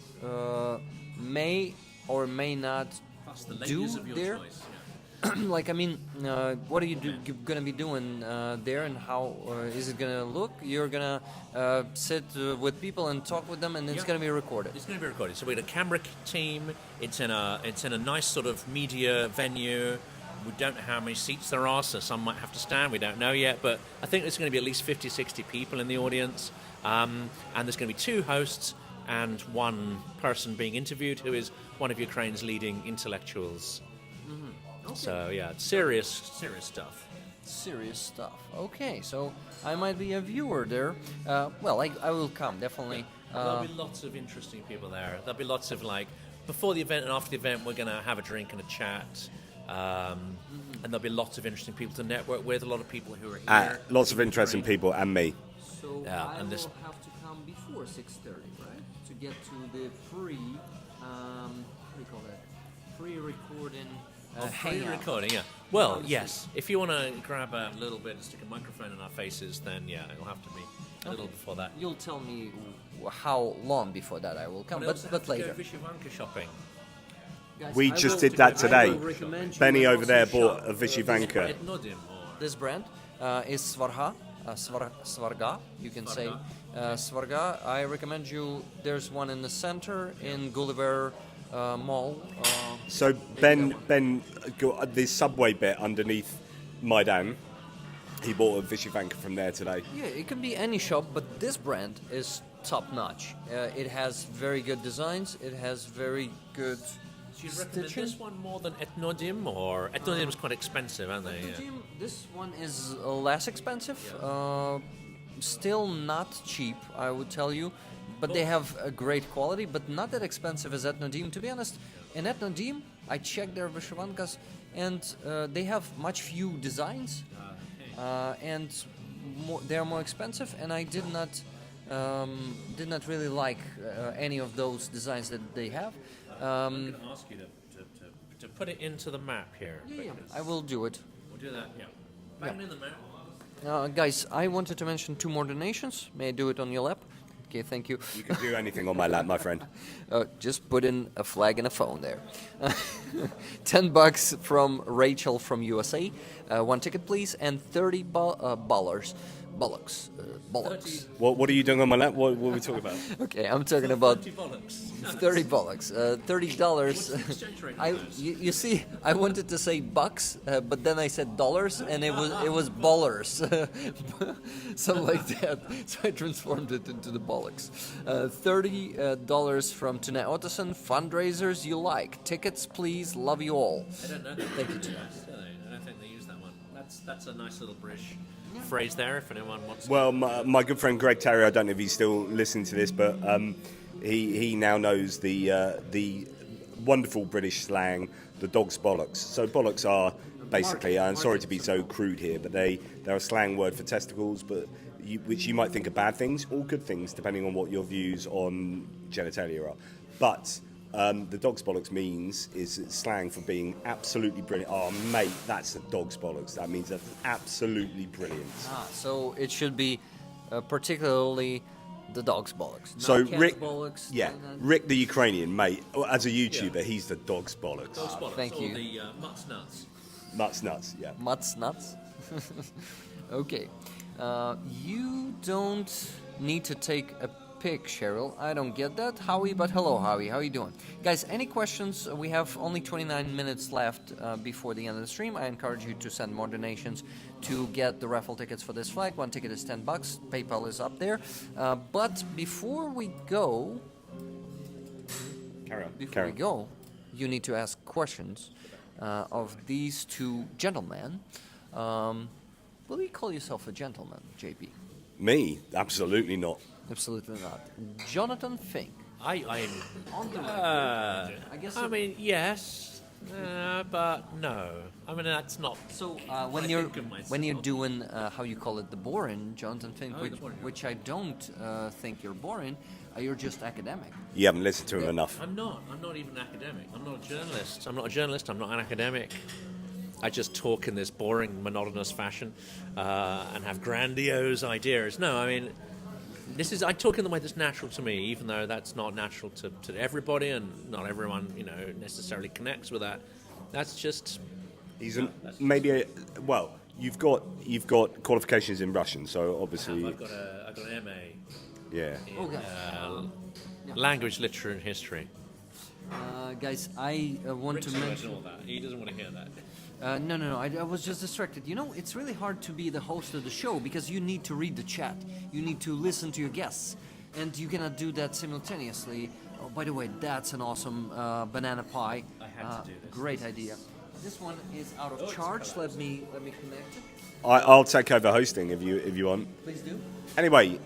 may or may not That's the do ladies of your there? choice. Like, I mean, what are you going to be doing there, and how is it going to look? You're going to sit with people and talk with them, and it's Yeah. going to be recorded. It's going to be recorded. So we had a camera team. It's in a nice sort of media venue. We don't know how many seats there are, so some might have to stand. We don't know yet, but I think there's going to be at least 50, 60 people in the audience. And there's going to be 2 hosts and 1 person being interviewed who is one of Ukraine's leading intellectuals. Okay. So yeah, it's serious stuff. Serious stuff. Okay, so I might be a viewer there. Well, I will come, definitely. There'll be lots of interesting people there. There'll be lots of before the event and after the event, we're going to have a drink and a chat. And there'll be lots of interesting people to network with, a lot of people who are here. Lots of interesting people, and me. So Yeah, I and will this- have to come before 6:30, right? To get to the free, what do you call that? Free recording Free hangout. recording, yeah. Well, yes. If you want to grab a little bit and stick a microphone in our faces, then yeah, it'll have to be a little before that. You'll tell me how long before that I will come, I also but have to later. go Vyshyvanka shopping. Guys, We I just will- did that I today. will recommend you Benny also over there shop. bought a Vyshyvanka. Etnodim or This brand is Svarha, Svarga, you can say. Svarga, I recommend you, there's one in the center in Gulliver Mall. So Ben got the subway bit underneath Maidan. He bought a Vyshyvanka from there today. Yeah, it can be any shop, but this brand is top notch. It has very good designs, it has very good do you recommend stitching. this one more than Etnodim, or Etnodim's quite expensive, aren't they? Yeah. This one is less expensive, still not cheap, I would tell you, but they have a great quality, but not that expensive as Etnodim. To be honest, in Etnodim, I checked their Vyshyvankas, and they have much few designs, and they are more expensive, and I did not really like any of those designs that they have. I'm going to ask you to put it into the map here. Yeah, because I will do it. We'll do that, yeah. Bang in the map. Guys, I wanted to mention 2 more donations. May I do it on your lap? Okay, thank you. You can do anything on my lap, my friend. Just put in a flag and a phone there. $10 from Rachel from USA. 1 ticket, please, and 30 bollocks. What are you doing on my lap? What are we talking about? Okay, I'm talking about 30 bollocks. 30 bollocks. $30. What's the exchange rate? You see, I wanted to say bucks, but then I said dollars, and it was bollars, something like that. So I transformed it into the bollocks. $30 from Tune Ottoson. Fundraisers you like. Tickets, please. Love you all. I don't know. Thank you, Tune. I don't think they use that one. That's a nice little British phrase there. If anyone wants. Well, my good friend Greg Terry, I don't know if he's still listening to this, but he now knows the wonderful British slang, the dog's bollocks. So bollocks are basically, I'm sorry to be so crude here, but they're a slang word for testicles, but which you might think are bad things or good things, depending on what your views on genitalia are. But the dog's bollocks is slang for being absolutely brilliant. Oh, mate, that's the dog's bollocks. That means that's absolutely brilliant. So it should be particularly the dog's bollocks. So not cat's Rick, bollocks. Rick the Ukrainian, mate, as a YouTuber, he's the dog's bollocks. Dog's bollocks, thank or you. the Mutt's nuts. Mutt's nuts, yeah. Mutt's nuts. Okay. You don't need to take a pic, Cheryl. I don't get that, Howie, but hello, Howie. How you doing? Guys, any questions? We have only 29 minutes left before the end of the stream. I encourage you to send more donations to get the raffle tickets for this flight. One ticket is $10. PayPal is up there. But before we go, Carry on. we go, you need to ask questions of these two gentlemen. Will you call yourself a gentleman, JP? Me? Absolutely not. Absolutely not. Jonathan Fink. I guess. I mean, yes, but no. I mean, that's not. So I when think of myself. you're doing how you call it, the boring, Jonathan Fink, Oh, the boring. which I don't think you're boring. You're just academic. You haven't listened to him enough. I'm not. I'm not even academic. I'm not a journalist. I'm not a journalist. I'm not an academic. I just talk in this boring, monotonous fashion and have grandiose ideas. No, I mean, I talk in the way that's natural to me, even though that's not natural to everybody, and not everyone, necessarily connects with that. That's just. Well, you've got qualifications in Russian, so obviously. I've got an MA. Yeah. in language, literature, and history. Guys, I want to mention. All that. He doesn't want to hear that. No. I was just distracted. It's really hard to be the host of the show because you need to read the chat. You need to listen to your guests. And you cannot do that simultaneously. Oh, by the way, that's an awesome banana pie. I had to do this. Great idea. This one is out of charge. Let me connect it. I'll take over hosting if you want. Please do. Anyway,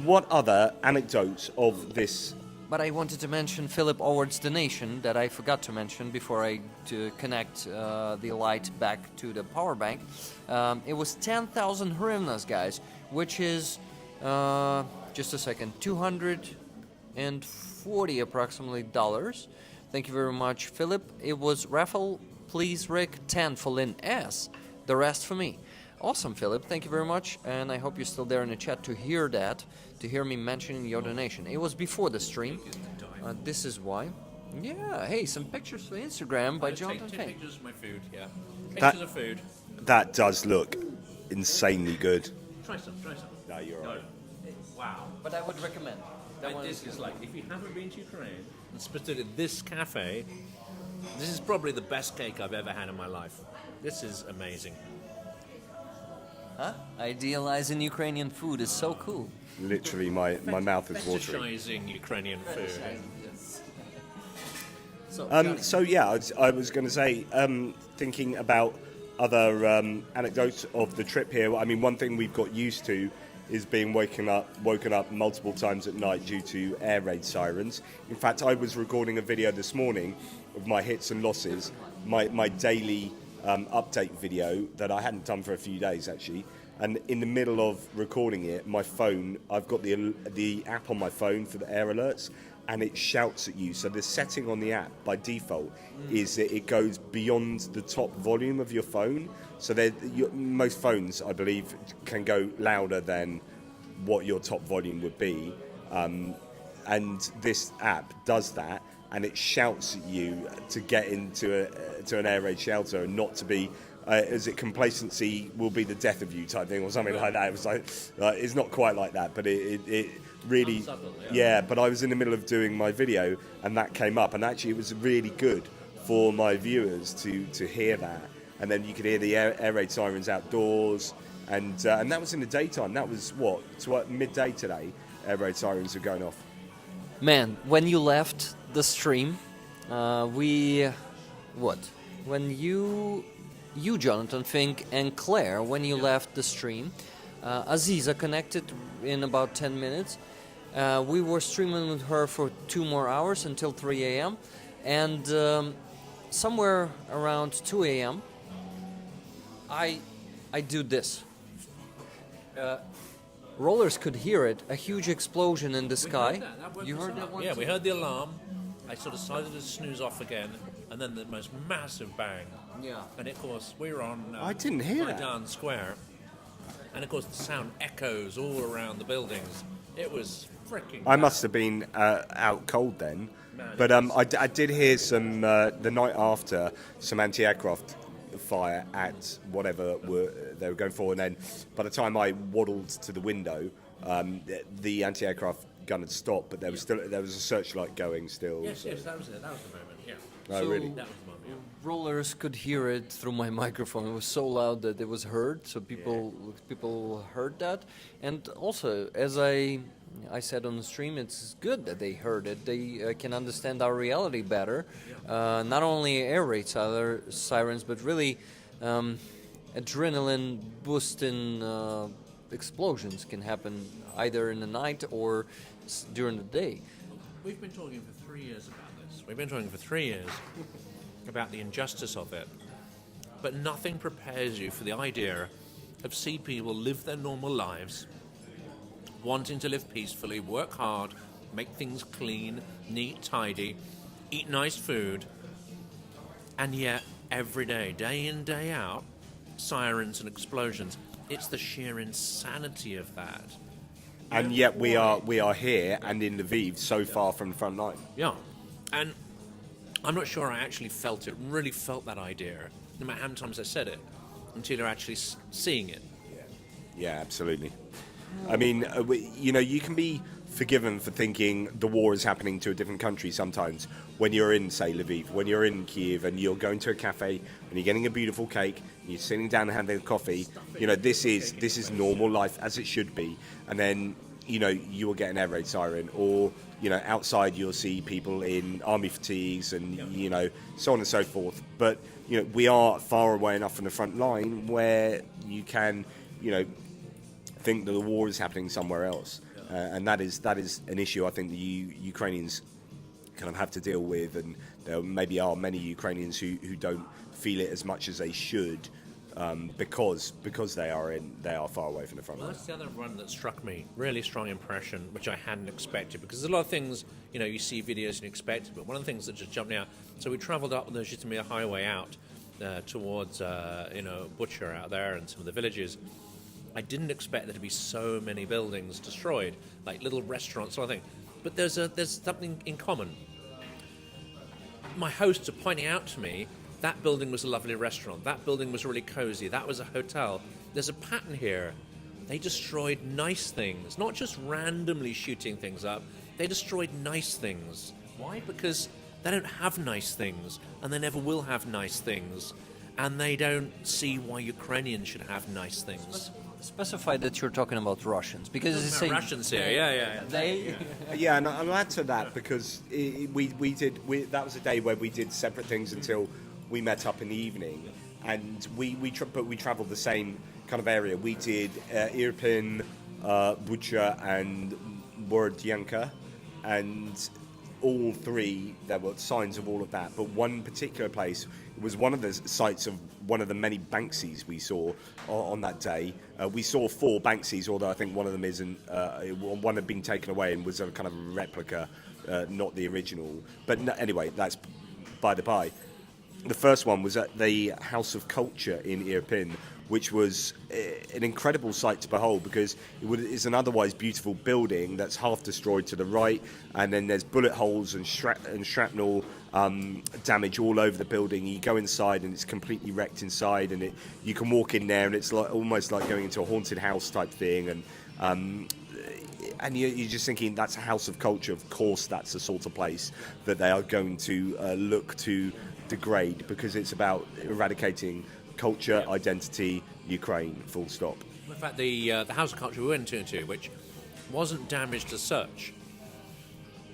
what other anecdotes of this? But I wanted to mention Philip Oward's donation that I forgot to mention before I connect the light back to the power bank. It was 10,000 hryvnias, guys, which is, just a second, 240 approximately dollars. Thank you very much, Philip. It was raffle, please, Rick, 10 for Lynn S. The rest for me. Awesome, Philip. Thank you very much, and I hope you're still there in the chat to hear that, to hear me mentioning your donation. It was before the stream. This is why. Yeah, hey, some pictures for Instagram by Jonathan Take Fink. pictures of my food, yeah. Pictures of food. That does look insanely good. Try some. No, you're right. Wow. But I would recommend. That one This is like, if you haven't been to Ukraine, and specifically this cafe, this is probably the best cake I've ever had in my life. This is amazing. Huh? Idealizing Ukrainian food is so cool. Literally, my mouth is watering. Fetishizing Ukrainian food. So, Johnny, So yeah, I was going to say, thinking about other anecdotes of the trip here. I mean, one thing we've got used to is being woken up multiple times at night due to air raid sirens. In fact, I was recording a video this morning of my hits and losses, my daily update video that I hadn't done for a few days actually. And in the middle of recording it, my phone, I've got the app on my phone for the air alerts, and it shouts at you. So the setting on the app by default is that it goes beyond the top volume of your phone. So most phones, I believe, can go louder than what your top volume would be. And this app does that, and it shouts at you to get into an air raid shelter and not to be. Is it complacency will be the death of you type thing or something like that? It was like it's not quite like that, but it really, Unsubtle, yeah. But I was in the middle of doing my video and that came up, and actually it was really good for my viewers to hear that, and then you could hear the air raid sirens outdoors, and that was in the daytime. That was what midday today. Air raid sirens are going off. man, when you left the stream, when you, Jonathan Fink, and Claire, when you left the stream, Aziza connected in about 10 minutes. We were streaming with her for 2 more hours until 3 a.m. And somewhere around 2 a.m., I do this. Rollers could hear it, a huge explosion in the sky. You heard that one? Yeah, too? we heard the alarm. I sort of decided to snooze off again, and then the most massive bang. Yeah. And of course, we were on I didn't hear that. Maidan Square, and of course, the sound echoes all around the buildings. It was freaking. I must have been out cold then, but I did hear some the night after some anti-aircraft fire at whatever they were going for, and then by the time I waddled to the window, the anti-aircraft gun had stopped, but there was a searchlight going still. Yes, so. yes, that was it. That was the moment. Yeah. Oh, So- really? That was the moment. Yeah. Rollers could hear it through my microphone. It was so loud that it was heard, so people heard that. And also, as I said on the stream, it's good that they heard it. They can understand our reality better. Not only air raid sirens, but really adrenaline boosting explosions can happen either in the night or during the day. We've been talking for 3 years about this. We've been talking for 3 years about the injustice of it. But nothing prepares you for the idea of see people live their normal lives, wanting to live peacefully, work hard, make things clean, neat, tidy, eat nice food, and yet every day in, day out, sirens and explosions. It's the sheer insanity of that. And yet we are here and in Lviv, so far from the front line. Yeah, and I'm not sure I actually felt it, really felt that idea, no matter how many times I said it, until you're actually seeing it. Yeah, absolutely. I mean, you can be forgiven for thinking the war is happening to a different country sometimes when you're in, say, Lviv, when you're in Kiev and you're going to a cafe and you're getting a beautiful cake and you're sitting down and having a coffee. This is normal life as it should be. And then, you will get an air raid siren, or, outside you'll see people in army fatigues and, so on and so forth. But, we are far away enough from the front line where you can, think that the war is happening somewhere else. And that is an issue I think the Ukrainians kind of have to deal with, and there maybe are many Ukrainians who don't feel it as much as they should, because they are far away from the front Well, line. that's the other one that struck me. Really strong impression, which I hadn't expected, because there's a lot of things, you see videos and you expect, but one of the things that just jumped out. So we travelled up the Zhytomyr highway out towards, Butcher out there and some of the villages. I didn't expect there to be so many buildings destroyed, like little restaurants, sort of thing. But there's something in common. My hosts are pointing out to me that building was a lovely restaurant. That building was really cozy. That was a hotel. There's a pattern here. They destroyed nice things, not just randomly shooting things up. They destroyed nice things. Why? Because they don't have nice things, and they never will have nice things, and they don't see why Ukrainians should have nice things. Specify that you're talking about Russians, because it's saying Russians here, yeah. they. Yeah, and I'll add to that because that was a day where we did separate things until we met up in the evening, and we travelled the same kind of area. We did Irpin, Bucha, and Borodyanka, and all three, there were signs of all of that. But one particular place was one of the sites of one of the many Banksies we saw on that day. We saw 4 Banksies, although I think one of them isn't. One had been taken away and was a kind of replica, not the original. But anyway, that's by the by. The first one was at the House of Culture in Irpin, which was an incredible sight to behold, because it's an otherwise beautiful building that's half destroyed to the right, and then there's bullet holes and shrapnel damage all over the building. You go inside and it's completely wrecked inside, and you can walk in there and it's almost like going into a haunted house type thing, and you're just thinking, that's a House of Culture. Of course, that's the sort of place that they are going to look to degrade, because it's about eradicating culture, identity, Ukraine, full stop. In fact, the House of Culture we went into, which wasn't damaged as such,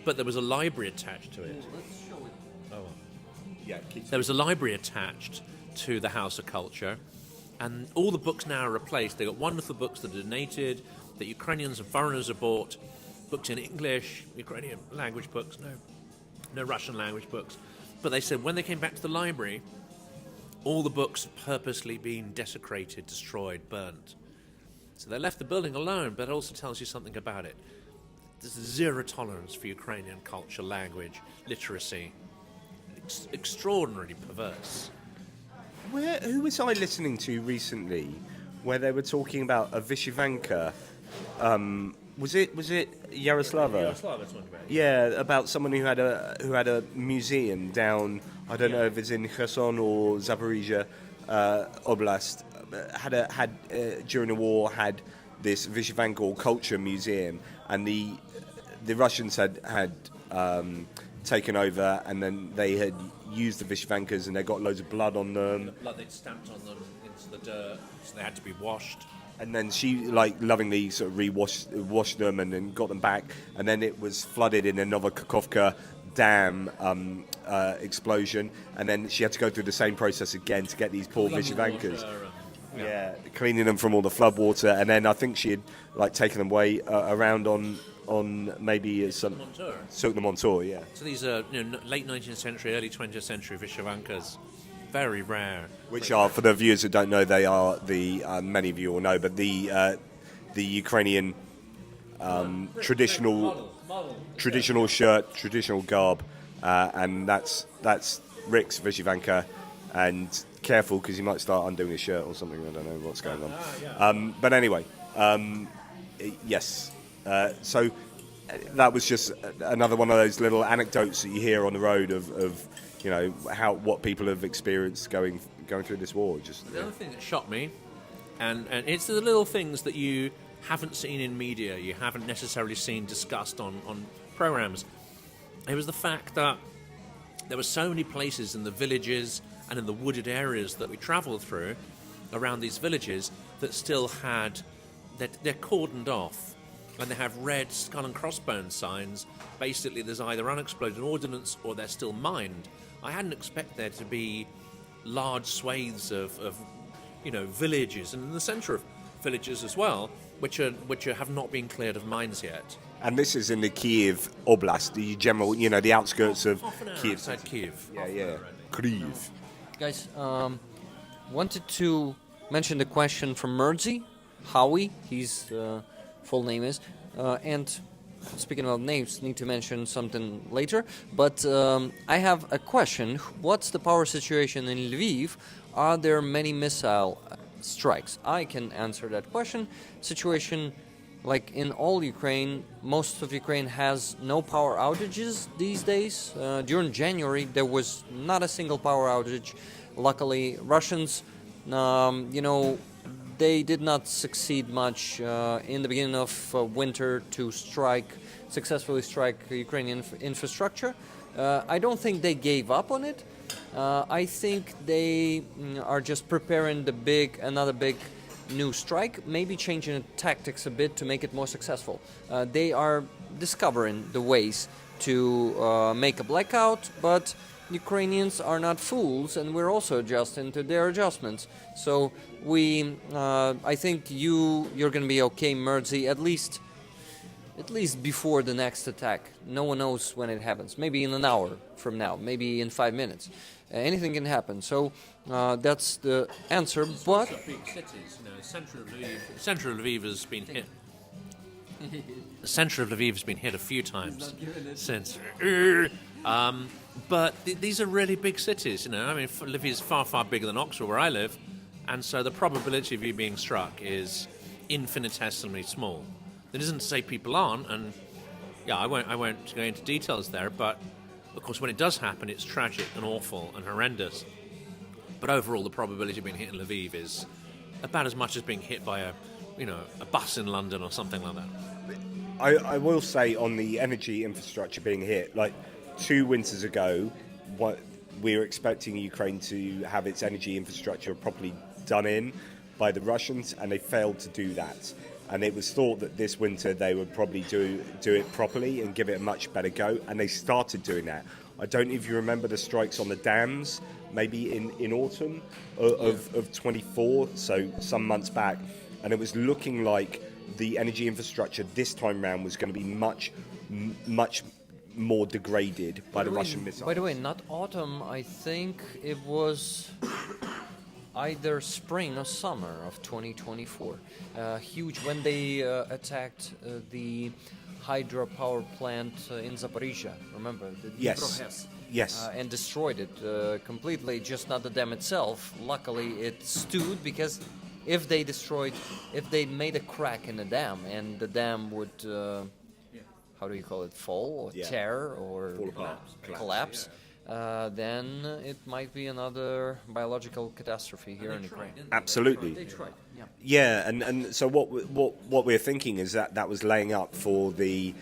but there was a library attached to it. Yeah, There was a library attached to the House of Culture, and all the books now are replaced. They got wonderful books that are donated, that Ukrainians and foreigners have bought, books in English, Ukrainian language books, no Russian language books. But they said when they came back to the library, all the books had purposely been desecrated, destroyed, burnt. So they left the building alone, but it also tells you something about it. There's zero tolerance for Ukrainian culture, language, literacy. Extraordinarily perverse. Who was I listening to recently where they were talking about a Vyshyvanka? Was it Yaroslava? Yaroslava talking about it. Yeah, about someone who had a museum down. I don't know if it's in Kherson or Zaporizhia Oblast. Had during the war had this Vyshyvanka or culture museum, and the Russians had taken over, and then they had used the Vyshyvankas, and they got loads of blood on them. The blood they'd stamped on them into the dirt, so they had to be washed. And then she, lovingly sort of washed them and then got them back. And then it was flooded in a Novokakovka dam explosion. And then she had to go through the same process again to get these poor Vyshyvankas. Yeah, cleaning them from all the flood water. And then I think she had taken them away around on maybe some took them on tour. Yeah. So these are late 19th century, early 20th century Vyshyvankas. Very rare. Which are, for the viewers who don't know, they are the many of you will know, but the Ukrainian traditional shirt, traditional garb, and that's Rick's Vyshyvanka. And careful, because he might start undoing his shirt or something. I don't know what's going on. But anyway, yes. So that was just another one of those little anecdotes that you hear on the road of what people have experienced going through this war. The other thing that shocked me, and it's the little things that you haven't seen in media, you haven't necessarily seen discussed on programs. It was the fact that there were so many places in the villages and in the wooded areas that we travelled through around these villages that still had, they're cordoned off, and they have red skull and crossbones signs. Basically, there's either unexploded ordnance or they're still mined. I hadn't expected there to be large swathes of villages, and in the centre of villages as well, which have not been cleared of mines yet. And this is in the Kiev Oblast, the general, the outskirts of Kiev. Outside Kiev. Yeah. Kyiv. Guys, wanted to mention the question from Murdsy, Howie, his full name is, and speaking about names, need to mention something later, but I have a question. What's the power situation in Lviv? Are there many missile strikes? I can answer that question. Situation, like in all Ukraine, most of Ukraine has no power outages these days. During January, there was not a single power outage. Luckily, Russians, they did not succeed much in the beginning of winter to successfully strike Ukrainian infrastructure. I don't think they gave up on it. I think they are just preparing another big new strike, maybe changing the tactics a bit to make it more successful. They are discovering the ways to make a blackout, but Ukrainians are not fools, and we're also adjusting to their adjustments. So I think you're going to be okay, Murdsy, at least before the next attack. No one knows when it happens. Maybe in an hour from now, maybe in 5 minutes. Anything can happen. So that's the answer. But big cities, centre of Lviv has been hit. The centre of Lviv has been hit a few times since. But these are really big cities, Lviv is far, far bigger than Oxford, where I live, and so the probability of you being struck is infinitesimally small. That isn't to say people aren't, and I won't go into details there, but of course when it does happen, it's tragic and awful and horrendous. But overall, the probability of being hit in Lviv is about as much as being hit by a bus in London or something like that. I will say on the energy infrastructure being hit, 2 winters ago, we were expecting Ukraine to have its energy infrastructure properly done in by the Russians, and they failed to do that. And it was thought that this winter they would probably do it properly and give it a much better go, and they started doing that. I don't know if you remember the strikes on the dams, maybe in autumn of 24, so some months back, and it was looking like the energy infrastructure this time round was going to be much more degraded by the Russian missiles. By the way, not autumn. I think it was either spring or summer of 2024. Huge when they attacked the hydropower plant in Zaporizhia. Remember the Yes. Dnipro-HES? Yes. And destroyed it completely. Just not the dam itself. Luckily, it stood because if they made a crack in the dam and the dam would, how do you call it, fall or Yeah. tear or Fall apart. collapse, then it might be another biological catastrophe here in Ukraine. Absolutely. They tried. Yeah. Yeah, and so what we're thinking is that was laying up for the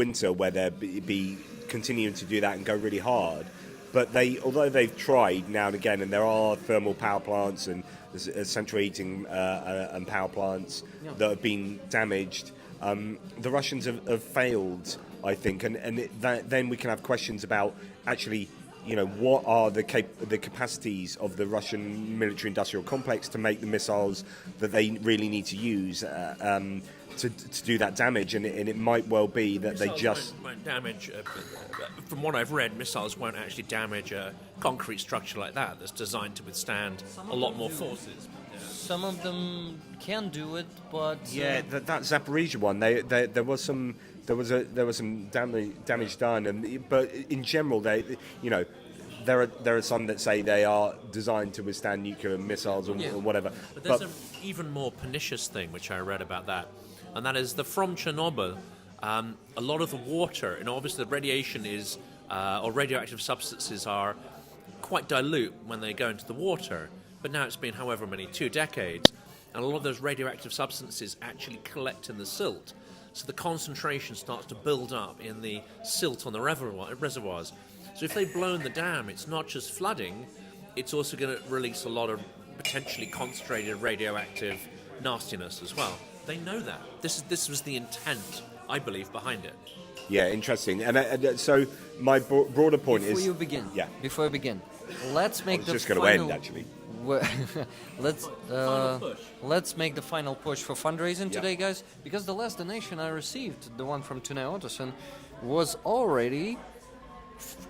winter where they'll be continuing to do that and go really hard. But although they've tried now and again, and there are thermal power plants and central heating and power plants that have been damaged, the Russians have failed, I think, and then we can have questions about actually, what are the capacities of the Russian military-industrial complex to make the missiles that they really need to use to do that damage, and it might well be that they just won't damage. From what I've read, missiles won't actually damage a concrete structure like that that's designed to withstand a lot more forces. Some of them can do it, but that Zaporizhia one, there was some damage done, but in general, there are some that say they are designed to withstand nuclear missiles or whatever. But there's an even more pernicious thing which I read about that, and that is that from Chernobyl, a lot of the water, obviously the radiation is, or radioactive substances are quite dilute when they go into the water, but now it's been however many, 2 decades, and a lot of those radioactive substances actually collect in the silt. So the concentration starts to build up in the silt on the reservoirs. So if they've blown the dam, it's not just flooding, it's also going to release a lot of potentially concentrated radioactive nastiness as well. They know that. This was the intent, I believe, behind it. Yeah, interesting. And so my broader point before is... you begin, Yeah. Before you begin, let's make It's just the going to final... end, actually. Let's make the final push for fundraising today, guys, because the last donation I received, the one from Tune Ottoson, was already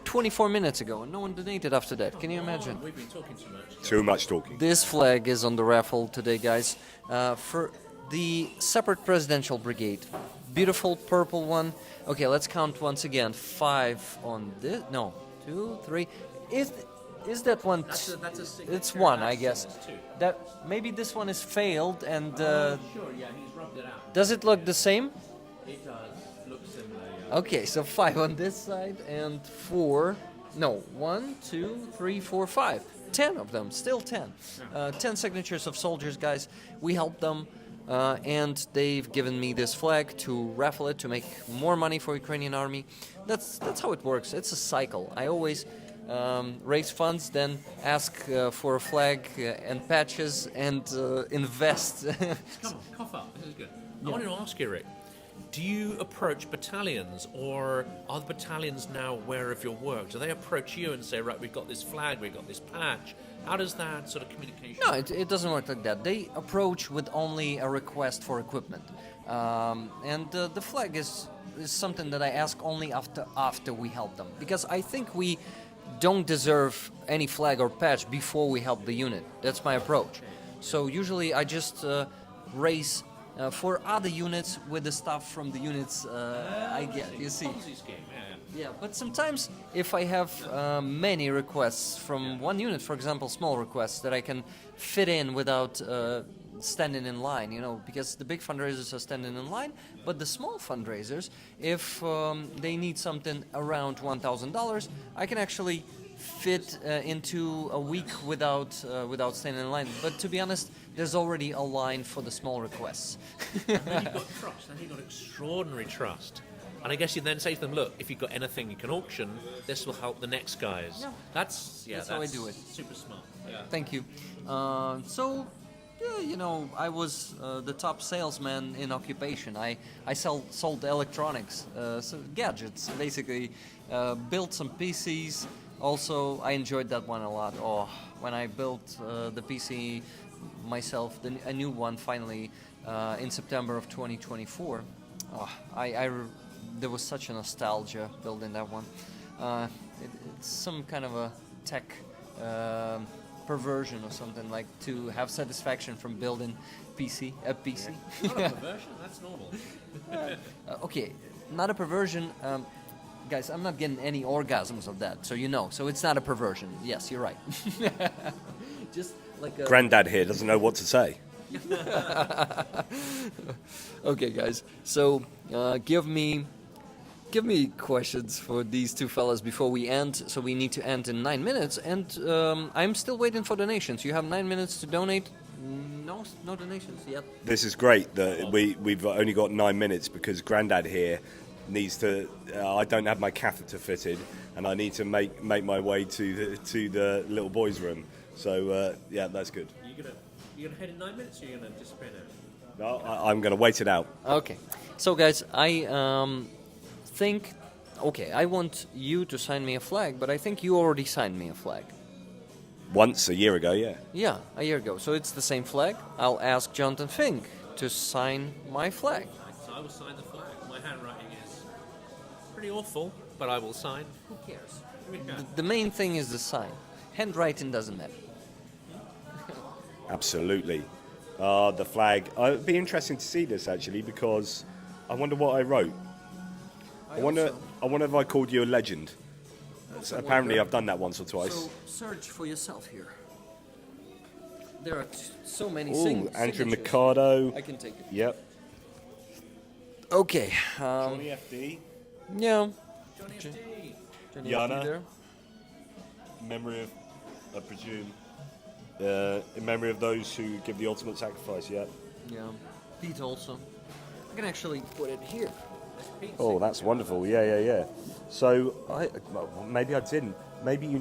24 minutes ago, and no one donated after that. Can you imagine? We've been talking too much. Too much talking. This flag is on the raffle today, guys, for the separate presidential brigade. Beautiful purple one. Okay, let's count once again. 5 on this. No, 2, 3. Is that one? That's a signature. It's one, I That's guess. 2. That maybe this one is failed, and Sure, yeah, he's rubbed it out. does it look the same? It does look similar, yeah. Okay, so 5 on this side and 4. No, 1, 2, 3, 4, 5. 10 of them, still 10. 10 signatures of soldiers, guys. We helped them, and they've given me this flag to raffle it to make more money for Ukrainian army. That's how it works. It's a cycle. I always raise funds, then ask for a flag and patches, and invest. Come on, cough up. This is good. I wanted to ask you, Rick, do you approach battalions, or are the battalions now aware of your work? Do they approach you and say, right, we've got this flag, we've got this patch? How does that sort of communication No, it doesn't work like that. They approach with only a request for equipment. And the flag is something that I ask only after we help them. Because I think we don't deserve any flag or patch before we help the unit. That's my approach. So usually I just raise for other units with the stuff from the units I get, you see. Ponzi scheme, yeah. Yeah, but sometimes if I have many requests from one unit, for example, small requests that I can fit in without standing in line, because the big fundraisers are standing in line, but the small fundraisers, if they need something around $1,000, I can actually fit into a week without standing in line. But to be honest, there's already a line for the small requests. And then you've got trust, and you've got extraordinary trust. And I guess you then say to them, look, if you've got anything you can auction, this will help the next guys. Yeah. That's how I do it. Super smart. Yeah. Thank you. So, yeah, I was the top salesman in occupation. I sold electronics, so gadgets, basically. Built some PCs. Also, I enjoyed that one a lot. Oh, when I built the PC myself, a new one finally, in September of 2024. Oh, there was such a nostalgia building that one. It's some kind of a tech perversion or something, like to have satisfaction from building PC. Not a perversion, that's normal. Okay, not a perversion. Guys, I'm not getting any orgasms of that, so you know. So it's not a perversion. Yes, you're right. Just like a... Granddad here doesn't know what to say. Okay, guys. So give me questions for these two fellas before we end. So we need to end in 9 minutes, and I'm still waiting for donations. You have 9 minutes to donate. No donations yet. This is great that we've only got 9 minutes because Grandad here needs to. I don't have my catheter fitted, and I need to make my way to the little boys' room. So yeah, that's good. You gonna head in 9 minutes, or you gonna disappear now? No, I'm going to wait it out. Okay. So guys, I think. Okay, I want you to sign me a flag, but I think you already signed me a flag. Once a year ago, yeah. Yeah, a year ago. So it's the same flag. I'll ask Jonathan Fink to sign my flag. I will sign the flag. My handwriting is pretty awful, but I will sign. Who cares? The main thing is the sign. Handwriting doesn't matter. Absolutely. The flag. It'd be interesting to see this actually because I wonder what I wrote. I wonder if I called you a legend. So apparently, I've done that once or twice. So search for yourself here. There are so many Ooh, Andrew signatures. Mikado. I can take it. Yep. Okay. Johnny FD. Yeah. Johnny FD. Johnny Yana. FD there. In memory of, I presume, in memory of those who give the ultimate sacrifice. Yeah. Yeah. Pete also. I can actually put it here. Oh, that's wonderful. Yeah. So maybe I didn't. Maybe you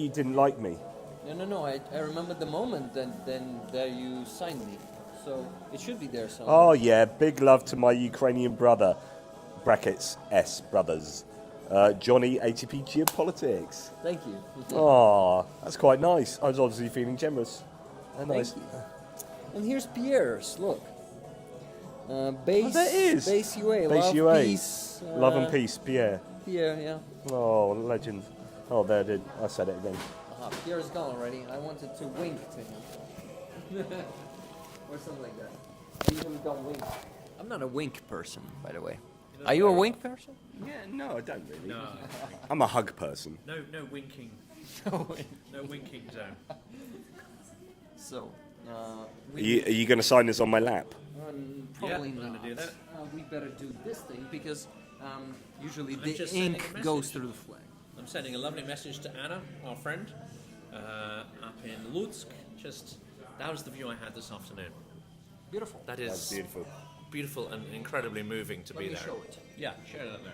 didn't like me. No. I remember the moment, and then there you signed me. So it should be there somewhere. Oh yeah, big love to my Ukrainian brother, brackets S brothers, Johnny ATP Geopolitics. Thank you. Oh, that's quite nice. I was obviously feeling generous. Nice. Thank you. And here's Pierre's. Look. Base. That is. Base UA. Base Love, UA. Peace. Love and peace, Pierre. Pierre, yeah. Oh, legend. Oh, there I did. I said it again. Pierre's gone already. I wanted to wink to him. Or something like that. Usually don't wink. I'm not a wink person, by the way. Are you a wink person? Yeah, no, I don't really. No, I'm a hug person. no winking. No winking zone. So, Are you going to sign this on my lap? probably I'm gonna not. do that. We better do this thing because usually I'm the just sending ink a goes message. through the flag. I'm sending a lovely message to Anna, our friend, up in Lutsk. That was the view I had this afternoon. Beautiful. That is That's beautiful. beautiful and incredibly moving to Let be me there. show it. Yeah, share that there.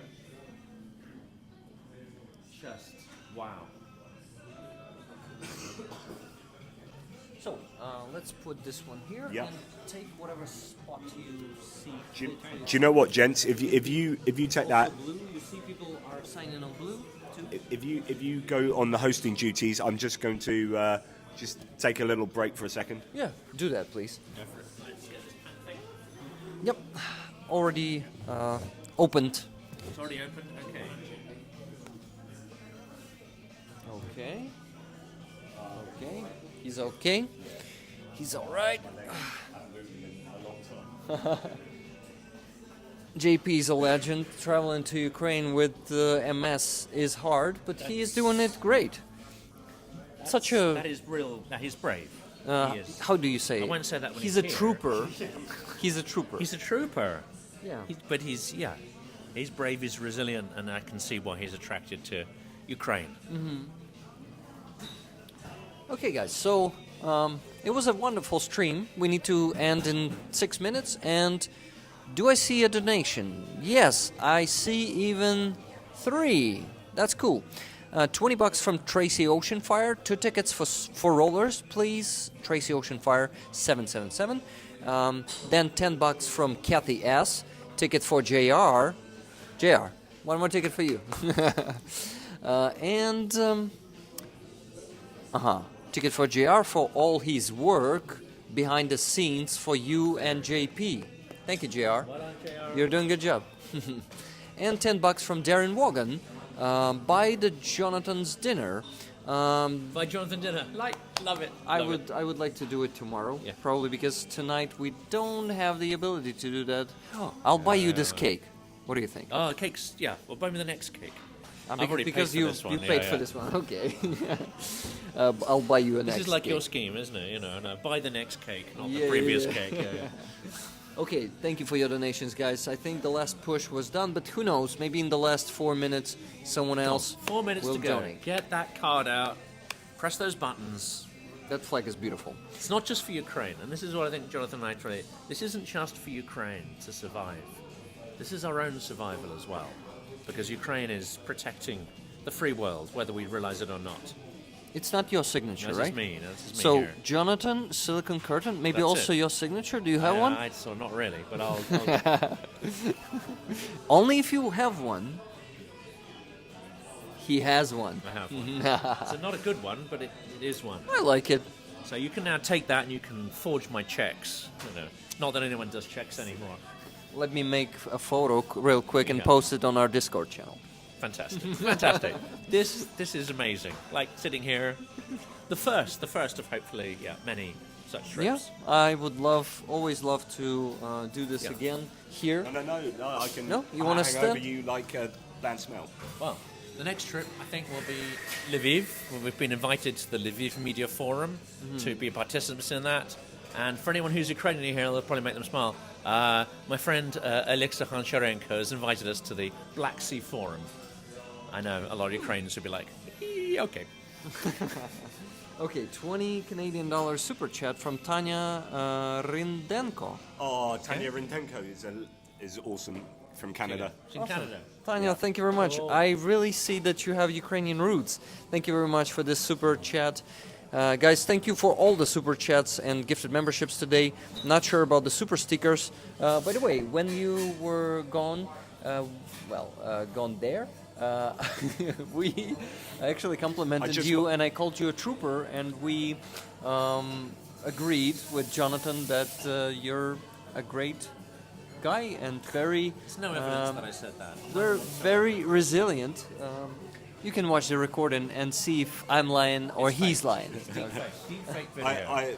Just wow. So, let's put this one here Yeah. and take whatever spot you see. Do fit for you know what, gents? If you take that, Also blue, you see people are signing on blue too. if you go on the hosting duties, I'm just going to just take a little break for a second. Yeah, do that, please. Go for it. Let's get this pen thing. Yep, already opened. It's already opened. Okay. Okay. Okay. He's okay. He's all right. JP is a legend. Traveling to Ukraine with MS is hard, but he is doing it great. Such a That is real. That is brave. He is. how do you say? I it? won't say that when He's he's a here. trooper. He's a trooper. He's a trooper. Yeah. He's brave. He's resilient, and I can see why he's attracted to Ukraine. Okay, guys, so it was a wonderful stream. We need to end in 6 minutes. And do I see a donation? Yes, I see even 3. That's cool. $20 from Tracy Oceanfire. 2 tickets for rollers, please. Tracy Oceanfire 777. Then $10 from Kathy S. Ticket for JR. JR, one more ticket for you. Ticket for JR for all his work behind the scenes for you and JP. Thank you, JR. Well done, JR. You're doing a good job. And $10 from Darren Wogan. Buy the Jonathan's dinner. By Jonathan Dinner. Love it. I Love it. would like to do it tomorrow, Yeah. probably because tonight we don't have the ability to do that. I'll buy you this cake. What do you think? Oh, cakes. Yeah. Well, buy me the next cake. I've already because paid for this one. you Yeah, paid yeah. for this one. Okay. I'll buy you a This next is like cake. your scheme, isn't it? No, buy the next cake, not Yeah, the previous yeah. cake. Yeah, yeah. Okay, thank you for your donations, guys. I think the last push was done, but who knows? Maybe in the last 4 minutes, someone else 4 minutes will to go. donate. Get that card out. Press those buttons. That flag is beautiful. It's not just for Ukraine, and this is what I think Jonathan and I try. This isn't just for Ukraine to survive. This is our own survival as well, because Ukraine is protecting the free world, whether we realize it or not. It's not your signature, That's right? just me. That's just me So, here. Jonathan, Silicon Curtain, maybe That's also it. your signature? Do you have one? So not really, but I'll Only if you have one. He has one. I have one. So not a good one, but it is one. I like it. So you can now take that and you can forge my checks. Not that anyone does checks anymore. Let me make a photo real quick and Yeah. post it on our Discord channel. Fantastic, fantastic. This is amazing. Like sitting here, the first of hopefully many such trips. Yeah, I would always love to do this Yeah. again here. No, I can No? You wanna hang stand? over you like a bad smell. Well, the next trip I think will be Lviv. We've been invited to the Lviv Media Forum to be participants in that. And for anyone who's Ukrainian here, it'll probably make them smile. My friend Alexei Honcharенko has invited us to the Black Sea Forum. I know a lot of Ukrainians would be like, okay. Okay, 20 Canadian dollars super chat from Tanya Rindenko. Oh, Tanya Rintenko is awesome from Canada. She's in Canada. Tanya, thank you very much. Cool. I really see that you have Ukrainian roots. Thank you very much for this super chat. Guys, thank you for all the super chats and gifted memberships today. Not sure about the super stickers. By the way, when you were gone, gone there, we actually complimented you and I called you a trooper, and we agreed with Jonathan that you're a great guy and very... There's no evidence that I said that. We're very resilient. You can watch the recording and see if I'm lying or he's lying. Deepfake video.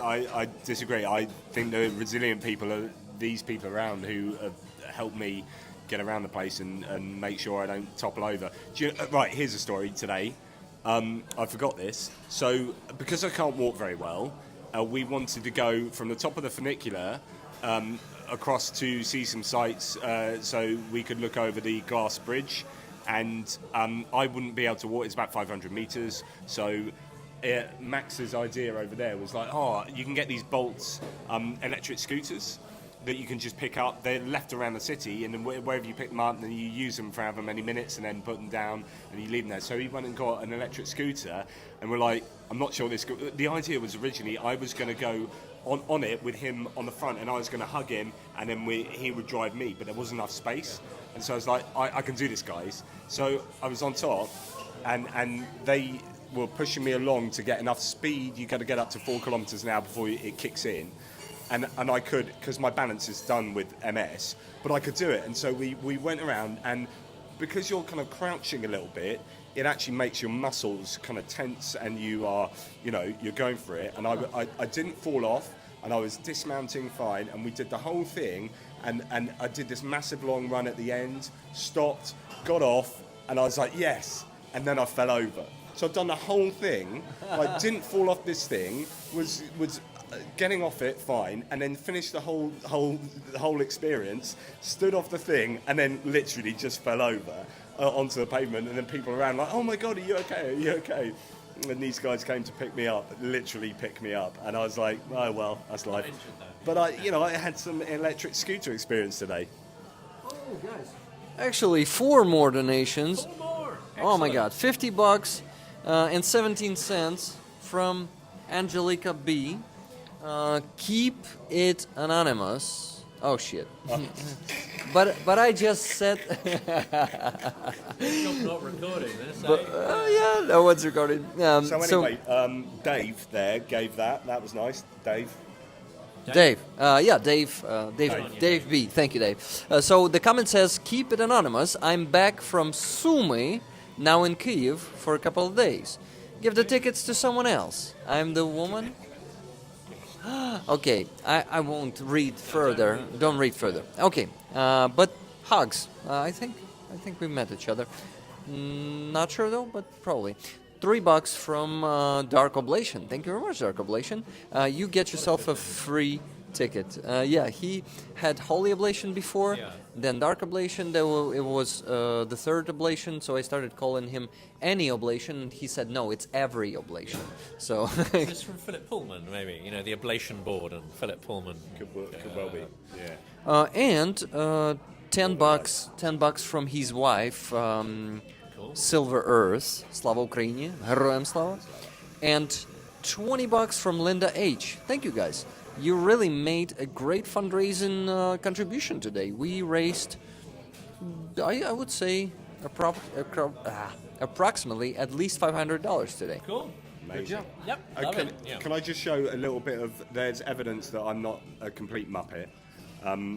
I disagree. I think the resilient people are these people around who have helped me get around the place and make sure I don't topple over. Right, here's a story today. I forgot this. So, because I can't walk very well, we wanted to go from the top of the funicular across to see some sights so we could look over the glass bridge. And I wouldn't be able to walk. It's about 500 meters. So Max's idea over there was like, you can get these Bolts electric scooters that you can just pick up. They're left around the city, and then wherever you pick them up, then you use them for however many minutes, and then put them down, and you leave them there. So he went and got an electric scooter, and we're like, I'm not sure this. The idea was originally I was going to go on it with him on the front, and I was going to hug him, and then he would drive me, but there wasn't enough space. And so I was like, I can do this, guys. So I was on top, and they were pushing me along to get enough speed. You got to get up to 4 kilometers an hour before it kicks in. And I could, because my balance is done with MS, but I could do it. And so we went around, and because you're kind of crouching a little bit, it actually makes your muscles kind of tense, and you're going for it. And I didn't fall off, and I was dismounting fine, and we did the whole thing. And I did this massive long run at the end, stopped, got off, and I was like, yes. And then I fell over. So I've done the whole thing. I didn't fall off this thing, was getting off it fine, and then finished the whole experience, stood off the thing, and then literally just fell over onto the pavement. And then people around like, oh my God, are you okay? Are you okay? And these guys came to pick me up, literally pick me up. And I was like, oh well, that's life. But I had some electric scooter experience today. Oh, guys. Actually, 4 more donations. 4 more. Oh my Excellent. God, $50 and 17 cents from Angelica B. Keep it anonymous. Oh shit. but I just said. Not recording this. But, yeah, no one's recording. So anyway, Dave there gave that. That was nice, Dave. Dave, Dave B. Thank you, Dave. So the comment says, "Keep it anonymous. I'm back from Sumy, now in Kyiv for a couple of days. Give the tickets to someone else. I'm the woman." Okay, I won't read further. Don't read further. Okay, but hugs. I think we met each other. Not sure though, but probably. $3 from Dark Oblation. Thank you very much, Dark Oblation. You get yourself a free ticket. Yeah, he had Holy Oblation before, then Dark Oblation. It was the third oblation, so I started calling him any oblation. And he said, no, it's every oblation. So This is from Philip Pullman, maybe. You know, the ablation board and Philip Pullman. Could well be. Yeah. and $10 from his wife. Silver Earth, Slava Ukraini, Героям Slava, and $20 from Linda H. Thank you guys. You really made a great fundraising contribution today. We raised, I would say, approximately at least $500 today. Cool. Amazing. Good job. Yep. Love Can, it. Yeah. can I just show a little bit of? There's evidence that I'm not a complete muppet.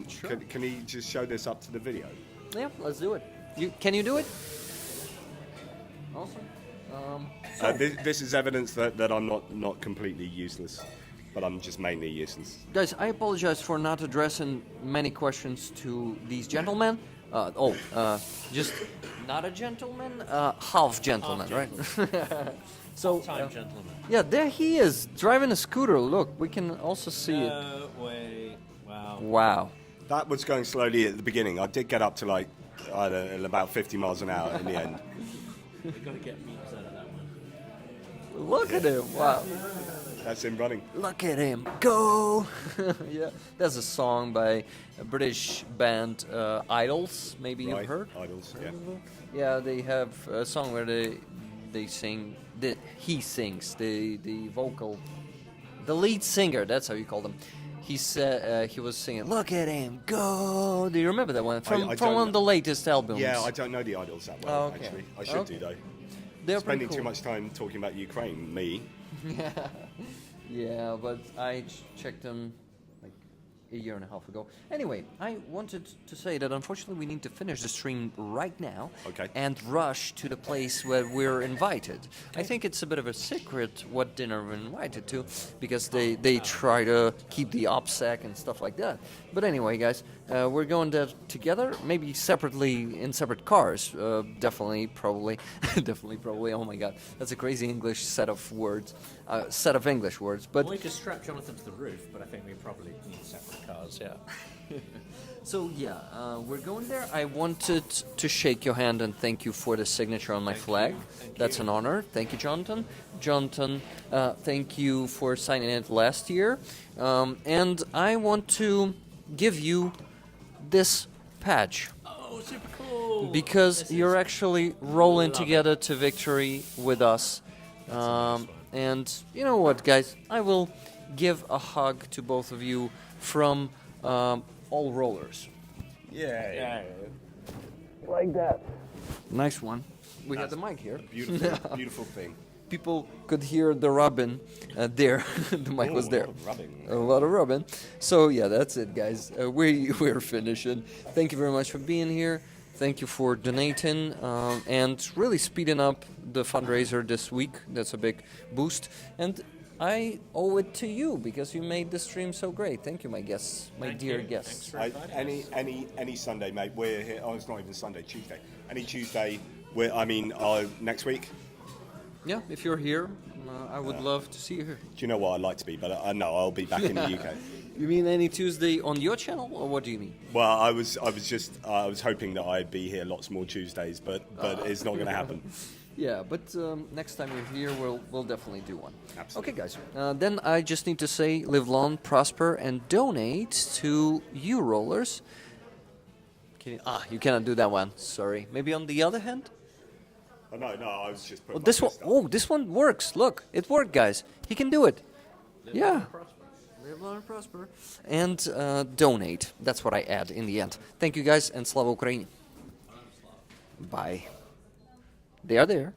Sure. Can he just show this up to the video? Yeah, let's do it. Can you do it? Awesome. This is evidence that I'm not completely useless, but I'm just mainly useless. Guys, I apologize for not addressing many questions to these gentlemen. Just not a gentleman, half gentleman, right? So, Time, gentlemen. yeah, there he is, driving a scooter. Look, we can also see it. No way. Wow. Wow. That was going slowly at the beginning. I did get up to like I don't know, about 50 miles an hour in the end. We've got to get memes out of that one. Look at him. Wow. That's him running. Look at him go. Yeah, that's a song by a British band, Idols. Maybe you've Right. heard. Idols, yeah. Yeah, they have a song where they sing. He sings the vocal, the lead singer. That's how you call them. He said he was singing. Look at him go. Do you remember that one from I from don't one of the latest albums? Yeah, I don't know the Idols that well, Oh, okay. actually. I should Okay. do, though. They're Spending pretty too cool. much time talking about Ukraine, me. Yeah, but I checked them like a year and a half ago. Anyway, I wanted to say that unfortunately we need to finish the stream right now Okay. and rush to the place where we're invited. I think it's a bit of a secret what dinner we're invited to because they try to keep the OPSEC and stuff like that. But anyway, guys, we're going there together, maybe separately in separate cars. Definitely, probably. Definitely, probably. Oh my god, that's a crazy English set of words. Set of English words. But We could strap Jonathan to the roof, but I think we probably need separate cars, yeah. so yeah, we're going there. I wanted to shake your hand and thank you for the signature on my flag. That's an honor. Thank you, Jonathan. Jonathan, thank you for signing it last year. And I want to give you this patch Oh, super cool. because This you're is- actually rolling Love it. together to victory with us. And you know what, guys? I will give a hug to both of you from all rollers. Yeah. Like that. Nice one. We had the mic here. Beautiful, beautiful thing. People could hear the rubbing there. The mic was there. Rubbing. A lot of rubbing. So yeah, that's it, guys. We're finishing. Thank you very much for being here. Thank you for donating and really speeding up the fundraiser this week. That's a big boost. And I owe it to you because you made the stream so great. Thank you, my guests, my Thank dear you. guests. Thanks for inviting us. Any Sunday, mate. We're here. Oh, it's not even Sunday. Tuesday. Any Tuesday. Next week. Yeah, if you're here, I would love to see you here. Do you know what I'd like to be? But no, I'll be back in the UK. You mean any Tuesday on your channel, or what do you mean? Well, I was hoping that I'd be here lots more Tuesdays, but it's not going to happen. Yeah, but next time you're here, we'll definitely do one. Absolutely. Okay, guys. Then I just need to say, live long, prosper, and donate to you rollers. You cannot do that one. Sorry. Maybe on the other hand. Oh, no, I was just This one. Oh, this one works. Look, it worked, guys. He can do it. Yeah. Live long and prosper. And donate. That's what I add in the end. Thank you guys, and Slava Ukraini. Bye. They are there.